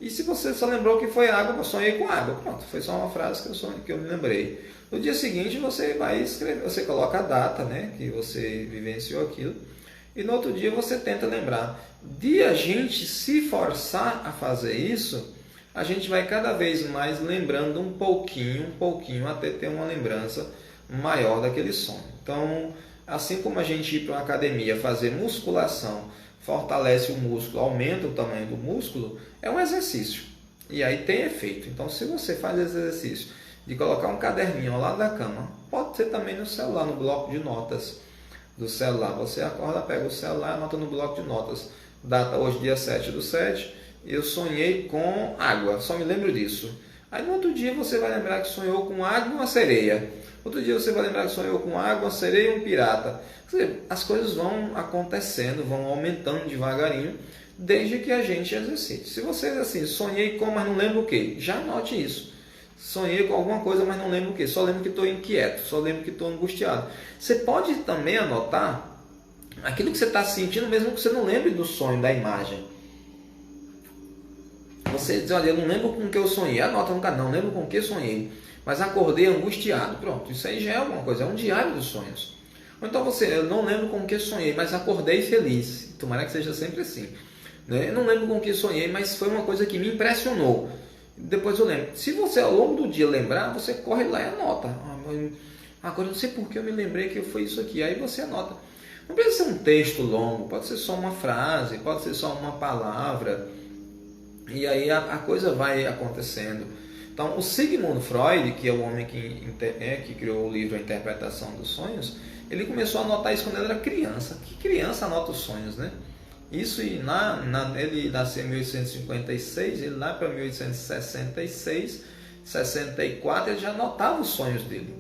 E se você só lembrou que foi água, eu sonhei com água. Pronto, foi só uma frase que eu me lembrei. No dia seguinte você vai escrever, você coloca a data, né, que você vivenciou aquilo. E no outro dia você tenta lembrar. De a gente se forçar a fazer isso, a gente vai cada vez mais lembrando um pouquinho, até ter uma lembrança maior daquele sonho. Então, assim como a gente ir para uma academia fazer musculação, fortalece o músculo, aumenta o tamanho do músculo, é um exercício. E aí tem efeito. Então, se você faz esse exercício de colocar um caderninho ao lado da cama, pode ser também no celular, no bloco de notas do celular. Você acorda, pega o celular, anota no bloco de notas. Data hoje, dia 7/7, eu sonhei com água, só me lembro disso. Aí no outro dia você vai lembrar que sonhou com água e uma sereia. Outro dia você vai lembrar que sonhou com água, uma sereia e um pirata. Quer dizer, as coisas vão acontecendo, vão aumentando devagarinho, desde que a gente exercite. Se você assim, sonhei com, mas não lembro o que, já anote isso. Sonhei com alguma coisa, mas não lembro o que. Só lembro que estou inquieto, só lembro que estou angustiado. Você pode também anotar aquilo que você está sentindo, mesmo que você não lembre do sonho, da imagem. Você diz, olha, eu não lembro com o que eu sonhei. Anota no caderno, não lembro com o que eu sonhei, mas acordei angustiado. Pronto, isso aí já é alguma coisa, é um diário dos sonhos. Ou então você, eu não lembro com o que eu sonhei, mas acordei feliz. Tomara que seja sempre assim. Eu não lembro com o que eu sonhei, mas foi uma coisa que me impressionou. Depois eu lembro. Se você ao longo do dia lembrar, você corre lá e anota. Agora eu não sei por que eu me lembrei que foi isso aqui. Aí você anota. Não precisa ser um texto longo, pode ser só uma frase, pode ser só uma palavra. E aí a coisa vai acontecendo. Então o Sigmund Freud, que é o homem que criou o livro A Interpretação dos Sonhos, ele começou a anotar isso quando ele era criança. Que criança anota os sonhos, né? Isso ele nasceu em 1856, ele lá para 1866, 64, ele já anotava os sonhos dele.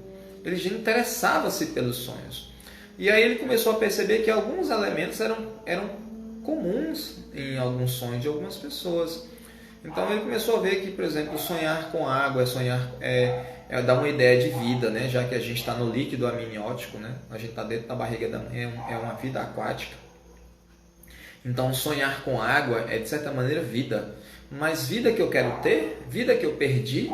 Ele já interessava-se pelos sonhos. E aí ele começou a perceber que alguns elementos eram comuns em alguns sonhos de algumas pessoas. Então ele começou a ver que, por exemplo, sonhar com água é dar uma ideia de vida, né? Já que a gente está no líquido amniótico, né? A gente está dentro da barriga da mãe, é uma vida aquática. Então sonhar com água é de certa maneira vida. Mas vida que eu quero ter, vida que eu perdi,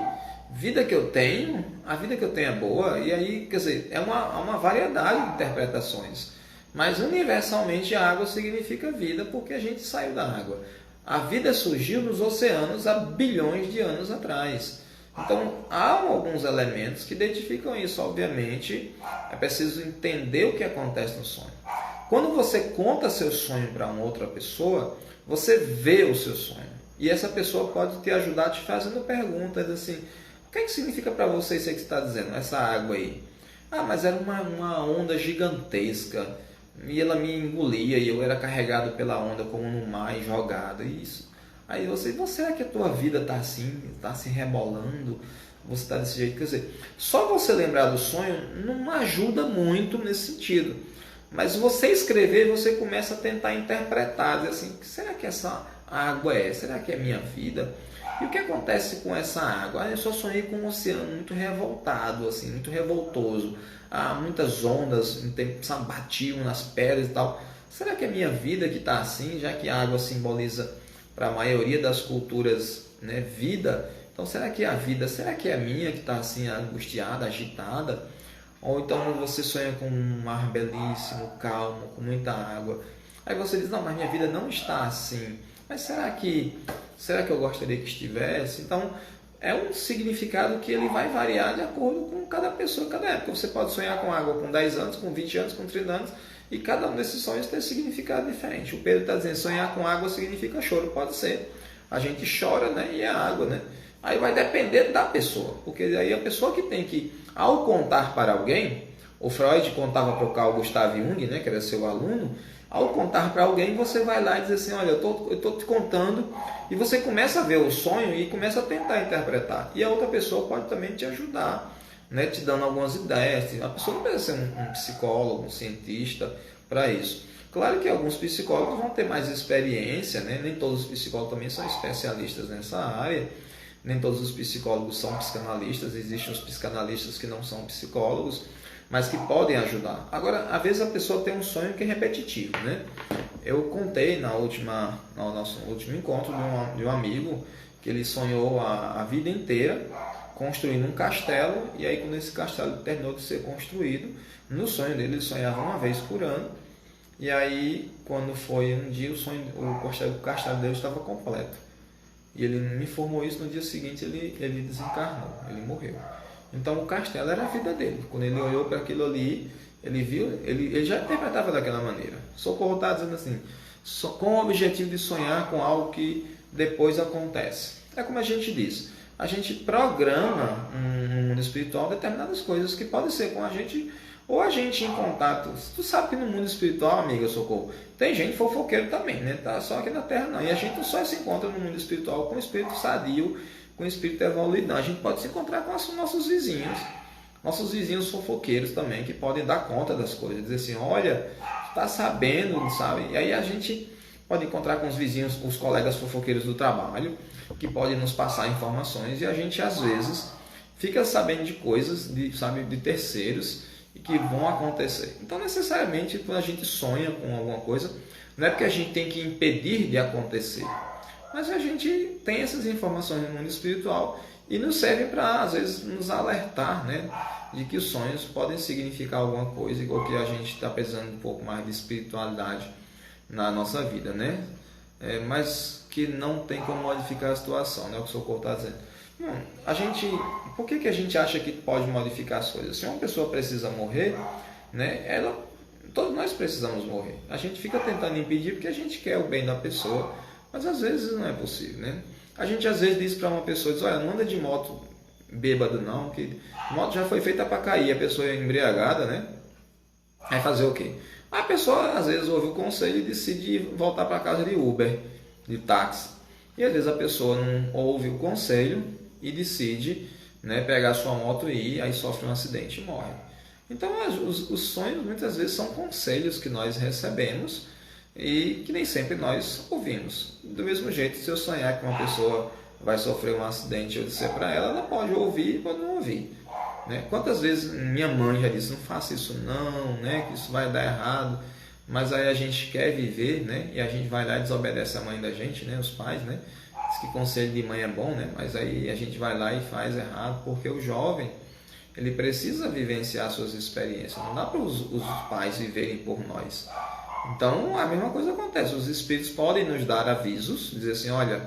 vida que eu tenho, a vida que eu tenho é boa. E aí, quer dizer, é uma variedade de interpretações. Mas universalmente a água significa vida porque a gente saiu da água. A vida surgiu nos oceanos há bilhões de anos atrás. Então há alguns elementos que identificam isso. Obviamente é preciso entender o que acontece no sonho. Quando você conta seu sonho para uma outra pessoa, você vê o seu sonho. E essa pessoa pode te ajudar te fazendo perguntas assim: o que é que significa para você isso aí que você está dizendo, essa água aí? Ah, mas era uma onda gigantesca e ela me engolia e eu era carregado pela onda como no mar e jogado. Isso. Aí você será que a tua vida está assim, está se rebolando? Você está desse jeito? Quer dizer, só você lembrar do sonho não ajuda muito nesse sentido. Mas você escrever, você começa a tentar interpretar, dizer assim, será que essa água é? Será que é minha vida? E o que acontece com essa água? Eu só sonhei com um oceano muito revoltado, assim, muito revoltoso. Há muitas ondas, batiam nas pedras e tal. Será que é minha vida que está assim, já que a água simboliza para a maioria das culturas, né, vida? Então será que é a vida, será que é a minha que está assim angustiada, agitada? Ou então você sonha com um mar belíssimo, calmo, com muita água. Aí você diz, não, mas minha vida não está assim. Mas será que eu gostaria que estivesse? Então, é um significado que ele vai variar de acordo com cada pessoa, cada época. Você pode sonhar com água com 10 anos, com 20 anos, com 30 anos, E cada um desses sonhos tem significado diferente. O Pedro está dizendo, sonhar com água significa choro. Pode ser. A gente chora, né? E é água, né? Aí vai depender da pessoa. Porque aí a pessoa que tem que, ao contar para alguém, o Freud contava para o Carl Gustav Jung, né? Que era seu aluno. Ao contar para alguém, você vai lá e diz assim, olha, eu estou te contando, e você começa a ver o sonho e começa a tentar interpretar. E a outra pessoa pode também te ajudar, né, te dando algumas ideias. A pessoa não precisa ser um psicólogo, um cientista para isso. Claro que alguns psicólogos vão ter mais experiência, né? Nem todos os psicólogos também são especialistas nessa área, nem todos os psicólogos são psicanalistas, existem os psicanalistas que não são psicólogos, mas que podem ajudar. Agora, às vezes a pessoa tem um sonho que é repetitivo, né? Eu contei no nosso último encontro de um amigo que ele sonhou a vida inteira construindo um castelo, e aí quando esse castelo terminou de ser construído, no sonho dele ele sonhava uma vez por ano, e aí quando foi um dia o castelo dele estava completo. E ele me informou isso, no dia seguinte ele desencarnou, ele morreu. Então o castelo era a vida dele. Quando ele olhou para aquilo ali, ele viu, ele já interpretava daquela maneira. Socorro está dizendo assim, com o objetivo de sonhar com algo que depois acontece. É como a gente diz, a gente programa no mundo espiritual determinadas coisas que podem ser com a gente, ou a gente em contato. Tu sabe que no mundo espiritual, amiga Socorro, tem gente fofoqueiro também, né? Tá só aqui na Terra não. E a gente só se encontra no mundo espiritual com o espírito sadio, com o espírito evoluído. Não, a gente pode se encontrar com os nossos vizinhos fofoqueiros também, que podem dar conta das coisas, dizer assim, olha, tu tá sabendo, sabe? E aí a gente pode encontrar com os vizinhos, os colegas fofoqueiros do trabalho, que podem nos passar informações, e a gente às vezes fica sabendo de coisas, de terceiros, e que vão acontecer. Então necessariamente quando a gente sonha com alguma coisa, não é porque a gente tem que impedir de acontecer, mas a gente tem essas informações no mundo espiritual e nos serve para, às vezes, nos alertar, né, de que os sonhos podem significar alguma coisa, igual que a gente está precisando um pouco mais de espiritualidade na nossa vida, né? Mas que não tem como modificar a situação, né? O que o Socorro está dizendo. Por que a gente acha que pode modificar as coisas? Se uma pessoa precisa morrer, né, todos nós precisamos morrer. A gente fica tentando impedir porque a gente quer o bem da pessoa, mas às vezes não é possível, né? A gente às vezes diz para uma pessoa, diz, olha, não anda de moto bêbado não, que a moto já foi feita para cair, a pessoa é embriagada, né? Aí fazer o quê? A pessoa às vezes ouve o conselho e decide voltar para casa de Uber, de táxi. E às vezes a pessoa não ouve o conselho e decide, né, pegar sua moto e ir, aí sofre um acidente e morre. Então os sonhos muitas vezes são conselhos que nós recebemos e que nem sempre nós ouvimos. Do mesmo jeito, se eu sonhar que uma pessoa vai sofrer um acidente e eu disser para ela, ela pode ouvir e pode não ouvir, né? Quantas vezes minha mãe já disse, não faça isso não, né, que isso vai dar errado, mas aí a gente quer viver, né, e a gente vai lá e desobedece a mãe da gente, né, os pais, né, diz que conselho de mãe é bom, né, mas aí a gente vai lá e faz errado, porque o jovem, ele precisa vivenciar suas experiências, não dá para os pais viverem por nós. Então a mesma coisa acontece, os espíritos podem nos dar avisos, dizer assim, olha,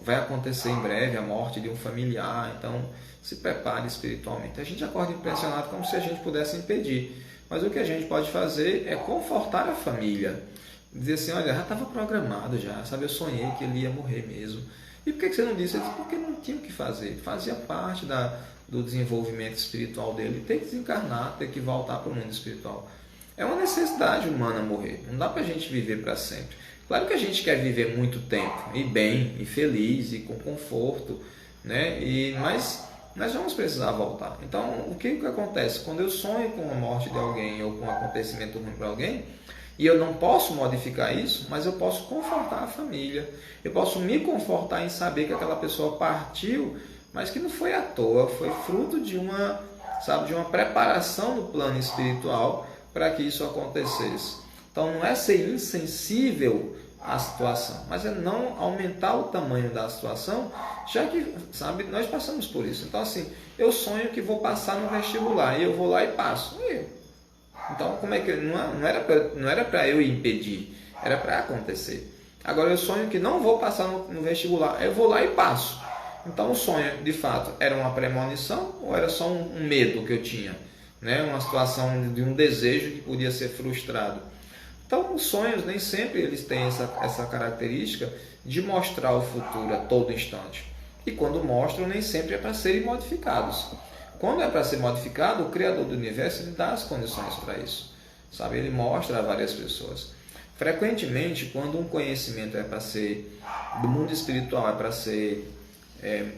vai acontecer em breve a morte de um familiar, então se prepare espiritualmente. A gente acorda impressionado como se a gente pudesse impedir, mas o que a gente pode fazer é confortar a família, dizer assim, olha, já estava programado já, sabe, eu sonhei que ele ia morrer mesmo. E por que você não disse? Eu disse, porque não tinha o que fazer, fazia parte do desenvolvimento espiritual dele, ter que desencarnar, ter que voltar para o mundo espiritual. É uma necessidade humana morrer, não dá para a gente viver para sempre. Claro que a gente quer viver muito tempo, e bem, e feliz, e com conforto, né? Mas nós vamos precisar voltar. Então, o que acontece? Quando eu sonho com a morte de alguém, ou com um acontecimento ruim para alguém, e eu não posso modificar isso, mas eu posso confortar a família, eu posso me confortar em saber que aquela pessoa partiu, mas que não foi à toa, foi fruto de uma preparação no plano espiritual para que isso acontecesse. Então não é ser insensível à situação, mas é não aumentar o tamanho da situação, já que, sabe, nós passamos por isso. Então assim, eu sonho que vou passar no vestibular, e eu vou lá e passo. Então como é que não era para eu impedir, era para acontecer. Agora eu sonho que não vou passar no vestibular, eu vou lá e passo. Então o sonho, de fato, era uma premonição ou era só um medo que eu tinha, né? Uma situação de um desejo que podia ser frustrado. Então, os sonhos nem sempre eles têm essa característica de mostrar o futuro a todo instante. E quando mostram, nem sempre é para serem modificados. Quando é para ser modificado, o Criador do Universo ele dá as condições para isso. Sabe? Ele mostra a várias pessoas. Frequentemente, quando um conhecimento é para ser do mundo espiritual, é para ser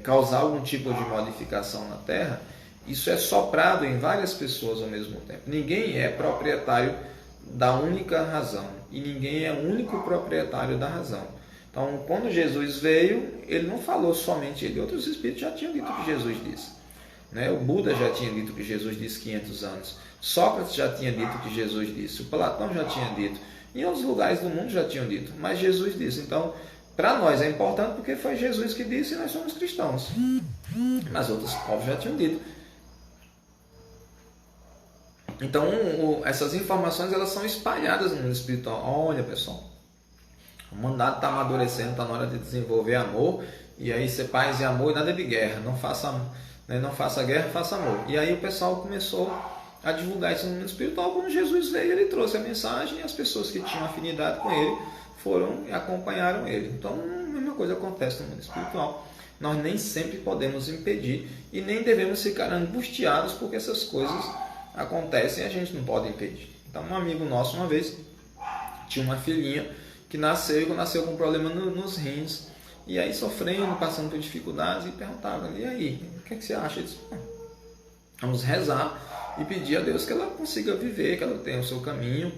causar algum tipo de modificação na Terra, isso é soprado em várias pessoas ao mesmo tempo. Ninguém é proprietário da única razão e ninguém é o único proprietário da razão. Então, quando Jesus veio, ele não falou somente ele, outros espíritos já tinham dito o que Jesus disse. O Buda já tinha dito o que Jesus disse 500 anos. Sócrates já tinha dito o que Jesus disse. O Platão já tinha dito. Em outros lugares do mundo já tinham dito. Mas Jesus disse. Então, para nós é importante porque foi Jesus que disse e nós somos cristãos. Mas outros povos já tinham dito. Então, essas informações elas são espalhadas no mundo espiritual. Olha, pessoal, o mandato está amadurecendo, está na hora de desenvolver amor. E aí ser paz e amor e nada de guerra. Não faça guerra, faça amor. E aí o pessoal começou a divulgar isso no mundo espiritual. Quando Jesus veio, ele trouxe a mensagem e as pessoas que tinham afinidade com ele foram e acompanharam ele. Então, a mesma coisa acontece no mundo espiritual. Nós nem sempre podemos impedir e nem devemos ficar angustiados porque essas coisas acontecem e a gente não pode impedir. Então, um amigo nosso, uma vez, tinha uma filhinha que nasceu com um problema nos rins. E aí, sofrendo, passando por dificuldades, e perguntava, e aí, o que você acha? Ele disse, vamos rezar e pedir a Deus que ela consiga viver, que ela tenha o seu caminho,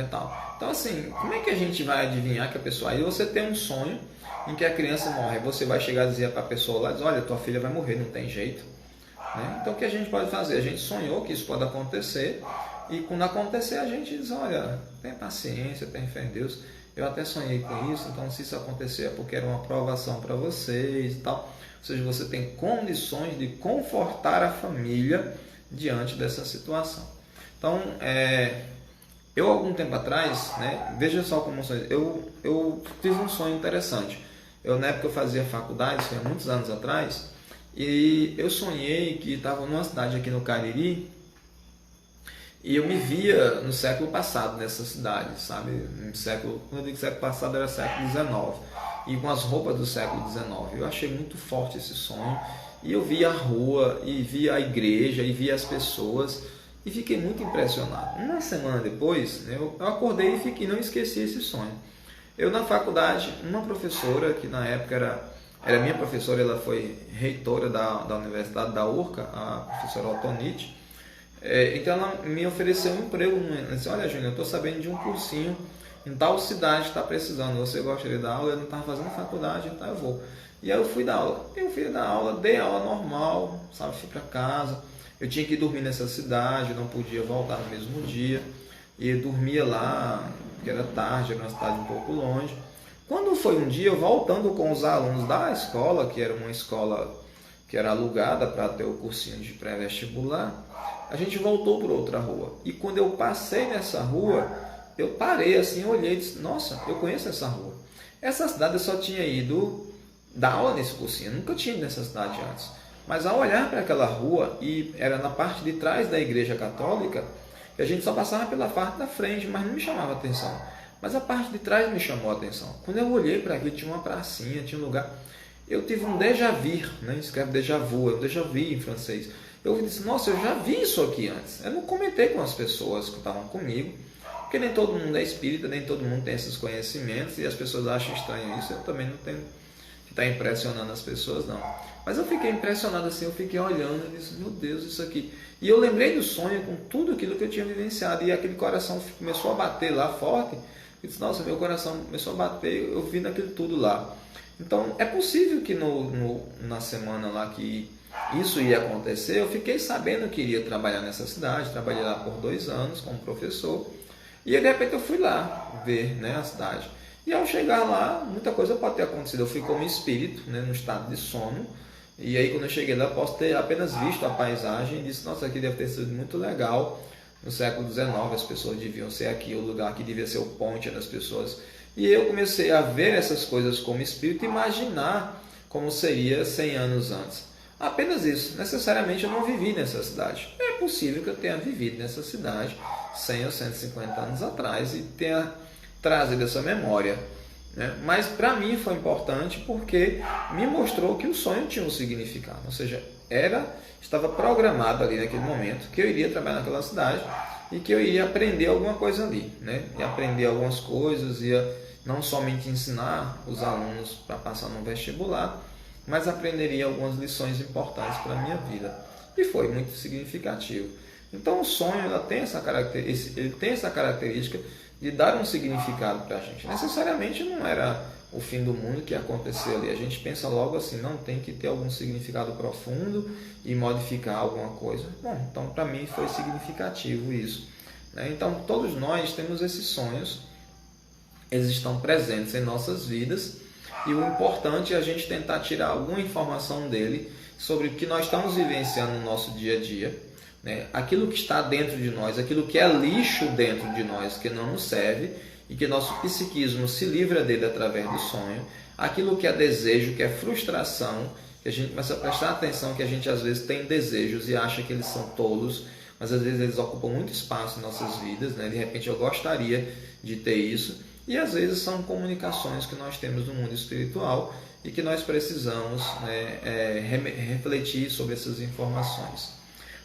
tal. Então, assim, como é que a gente vai adivinhar que a pessoa... Aí você tem um sonho em que a criança morre, você vai chegar a dizer para a pessoa lá, diz, olha, tua filha vai morrer, não tem jeito. Então, o que a gente pode fazer? A gente sonhou que isso pode acontecer, e quando acontecer, a gente diz, olha, tenha paciência, tenha fé em Deus. Eu até sonhei com isso, então se isso acontecer é porque era uma provação para vocês e tal. Ou seja, você tem condições de confortar a família diante dessa situação. Então, eu algum tempo atrás, veja só como sonho, eu tive um sonho interessante. Na época eu fazia faculdade, isso há muitos anos atrás, e eu sonhei que estava numa cidade aqui no Cariri, e eu me via no século passado nessa cidade, sabe? Quando eu digo século passado, era século XIX. E com as roupas do século XIX. Eu achei muito forte esse sonho. E eu via a rua, e via a igreja, e via as pessoas. E fiquei muito impressionado. Uma semana depois, eu acordei e não esqueci esse sonho. Eu na faculdade, uma professora, que na época era minha professora, ela foi reitora da Universidade da URCA, a professora Altonite. Então ela me ofereceu um emprego. Ela disse, olha, Júnior, eu estou sabendo de um cursinho em tal cidade, está precisando, você gostaria de dar aula? Eu não estava fazendo faculdade, então eu vou. E aí eu fui dar aula. Eu fui dar aula, dei aula normal, sabe, fui para casa. Eu tinha que dormir nessa cidade, não podia voltar no mesmo dia. E eu dormia lá, porque era tarde, era uma cidade um pouco longe. Quando foi um dia, eu voltando com os alunos da escola, que era uma escola que era alugada para ter o cursinho de pré-vestibular, a gente voltou por outra rua. E quando eu passei nessa rua, eu parei assim, olhei e disse, nossa, eu conheço essa rua. Essa cidade eu só tinha ido dar aula nesse cursinho, eu nunca tinha ido nessa cidade antes. Mas ao olhar para aquela rua, e era na parte de trás da igreja católica, que a gente só passava pela parte da frente, mas não me chamava atenção. Mas a parte de trás me chamou a atenção. Quando eu olhei para aquilo, tinha uma pracinha, tinha um lugar... Eu tive um déjà vu, escreve déjà vu, é um déjà vu em francês. Eu disse, nossa, eu já vi isso aqui antes. Eu não comentei com as pessoas que estavam comigo, porque nem todo mundo é espírita, nem todo mundo tem esses conhecimentos, e as pessoas acham estranho isso. Eu também não tenho que estar impressionando as pessoas, não. Mas eu fiquei impressionado assim, eu fiquei olhando e disse, meu Deus, isso aqui. E eu lembrei do sonho com tudo aquilo que eu tinha vivenciado, e aquele coração começou a bater lá forte. Eu disse, nossa, meu coração começou a bater, eu vi naquilo tudo lá. Então, é possível que na semana lá que isso ia acontecer, eu fiquei sabendo que iria trabalhar nessa cidade, trabalhei lá por 2 anos como professor, e de repente eu fui lá ver a cidade. E ao chegar lá, muita coisa pode ter acontecido. Eu fui como espírito, no estado de sono, e aí quando eu cheguei lá, posso ter apenas visto a paisagem e disse, nossa, aqui deve ter sido muito legal. No século XIX, as pessoas deviam ser aqui, o lugar que devia ser o ponte das pessoas. E eu comecei a ver essas coisas como espírito e imaginar como seria 100 anos antes. Apenas isso. Necessariamente eu não vivi nessa cidade. É possível que eu tenha vivido nessa cidade 100 ou 150 anos atrás e tenha trazido essa memória, né? Mas para mim foi importante porque me mostrou que o sonho tinha um significado. Ou seja, estava programado ali naquele momento que eu iria trabalhar naquela cidade e que eu iria aprender alguma coisa ali, né? E aprender algumas coisas, ia não somente ensinar os alunos para passar no vestibular, mas aprenderia algumas lições importantes para a minha vida. E foi muito significativo. Então o sonho ele tem essa característica de dar um significado para a gente. Necessariamente não era o fim do mundo que aconteceu ali. A gente pensa logo assim, não, tem que ter algum significado profundo e modificar alguma coisa. Bom, então para mim foi significativo isso, né? Então todos nós temos esses sonhos, eles estão presentes em nossas vidas e o importante é a gente tentar tirar alguma informação dele sobre o que nós estamos vivenciando no nosso dia a dia, né? Aquilo que está dentro de nós, aquilo que é lixo dentro de nós, que não nos serve e que nosso psiquismo se livra dele através do sonho, aquilo que é desejo, que é frustração, que a gente começa a prestar atenção que a gente às vezes tem desejos e acha que eles são tolos, mas às vezes eles ocupam muito espaço em nossas vidas, né? De repente eu gostaria de ter isso, e às vezes são comunicações que nós temos no mundo espiritual e que nós precisamos, né, refletir sobre essas informações.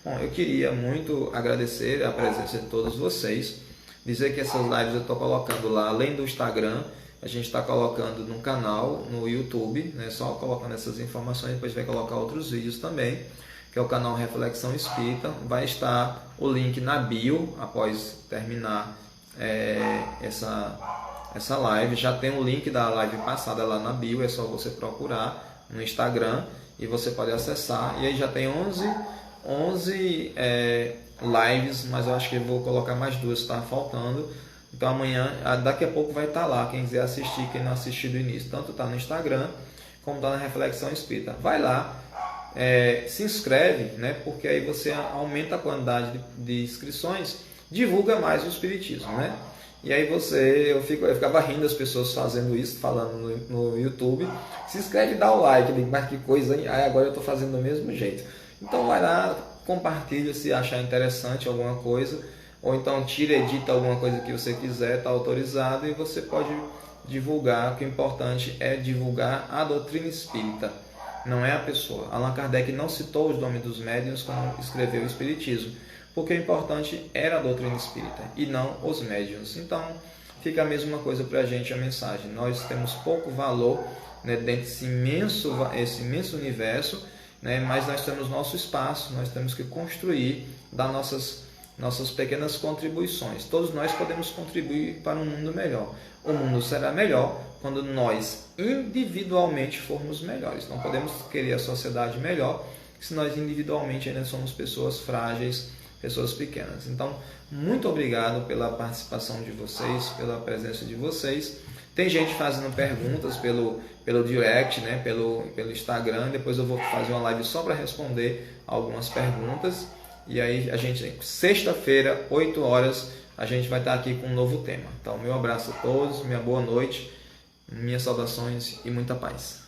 Bom, eu queria muito agradecer a presença de todos vocês, dizer que essas lives eu estou colocando lá, além do Instagram, a gente está colocando no canal, no YouTube, né, só colocando essas informações, depois vai colocar outros vídeos também, que é o canal Reflexão Espírita. Vai estar o link na bio, após terminar essa live. Já tem o link da live passada lá na bio, é só você procurar no Instagram e você pode acessar. E aí já tem 11 lives, mas eu acho que eu vou colocar mais 2, está faltando. Então amanhã, daqui a pouco vai estar lá, quem quiser assistir, quem não assistiu do início, tanto está no Instagram como está na Reflexão Espírita. Vai lá, se inscreve, né? Porque aí você aumenta a quantidade de inscrições, divulga mais o Espiritismo, né? E aí eu ficava rindo das pessoas fazendo isso, falando no YouTube. Se inscreve e dá o like, mas que coisa, hein? Aí agora eu estou fazendo do mesmo jeito. Então vai lá, compartilha se achar interessante alguma coisa, ou então tira, edita alguma coisa que você quiser, está autorizado, e você pode divulgar. Que o importante é divulgar a doutrina espírita, não é a pessoa. Allan Kardec não citou os nomes dos médiuns quando escreveu o Espiritismo, porque o importante era a doutrina espírita e não os médiuns. Então fica a mesma coisa para a gente a mensagem. Nós temos pouco valor, né, dentro desse imenso universo, né, mas nós temos nosso espaço, nós temos que construir, dar nossas pequenas contribuições. Todos nós podemos contribuir para um mundo melhor. O mundo será melhor quando nós individualmente formos melhores. Não podemos querer a sociedade melhor se nós individualmente ainda somos pessoas frágeis, pessoas pequenas. Então, muito obrigado pela participação de vocês, pela presença de vocês. Tem gente fazendo perguntas pelo direct, né, pelo Instagram. Depois eu vou fazer uma live só para responder algumas perguntas. E aí sexta-feira, 8 horas, a gente vai estar aqui com um novo tema. Então, meu abraço a todos, minha boa noite, minhas saudações e muita paz.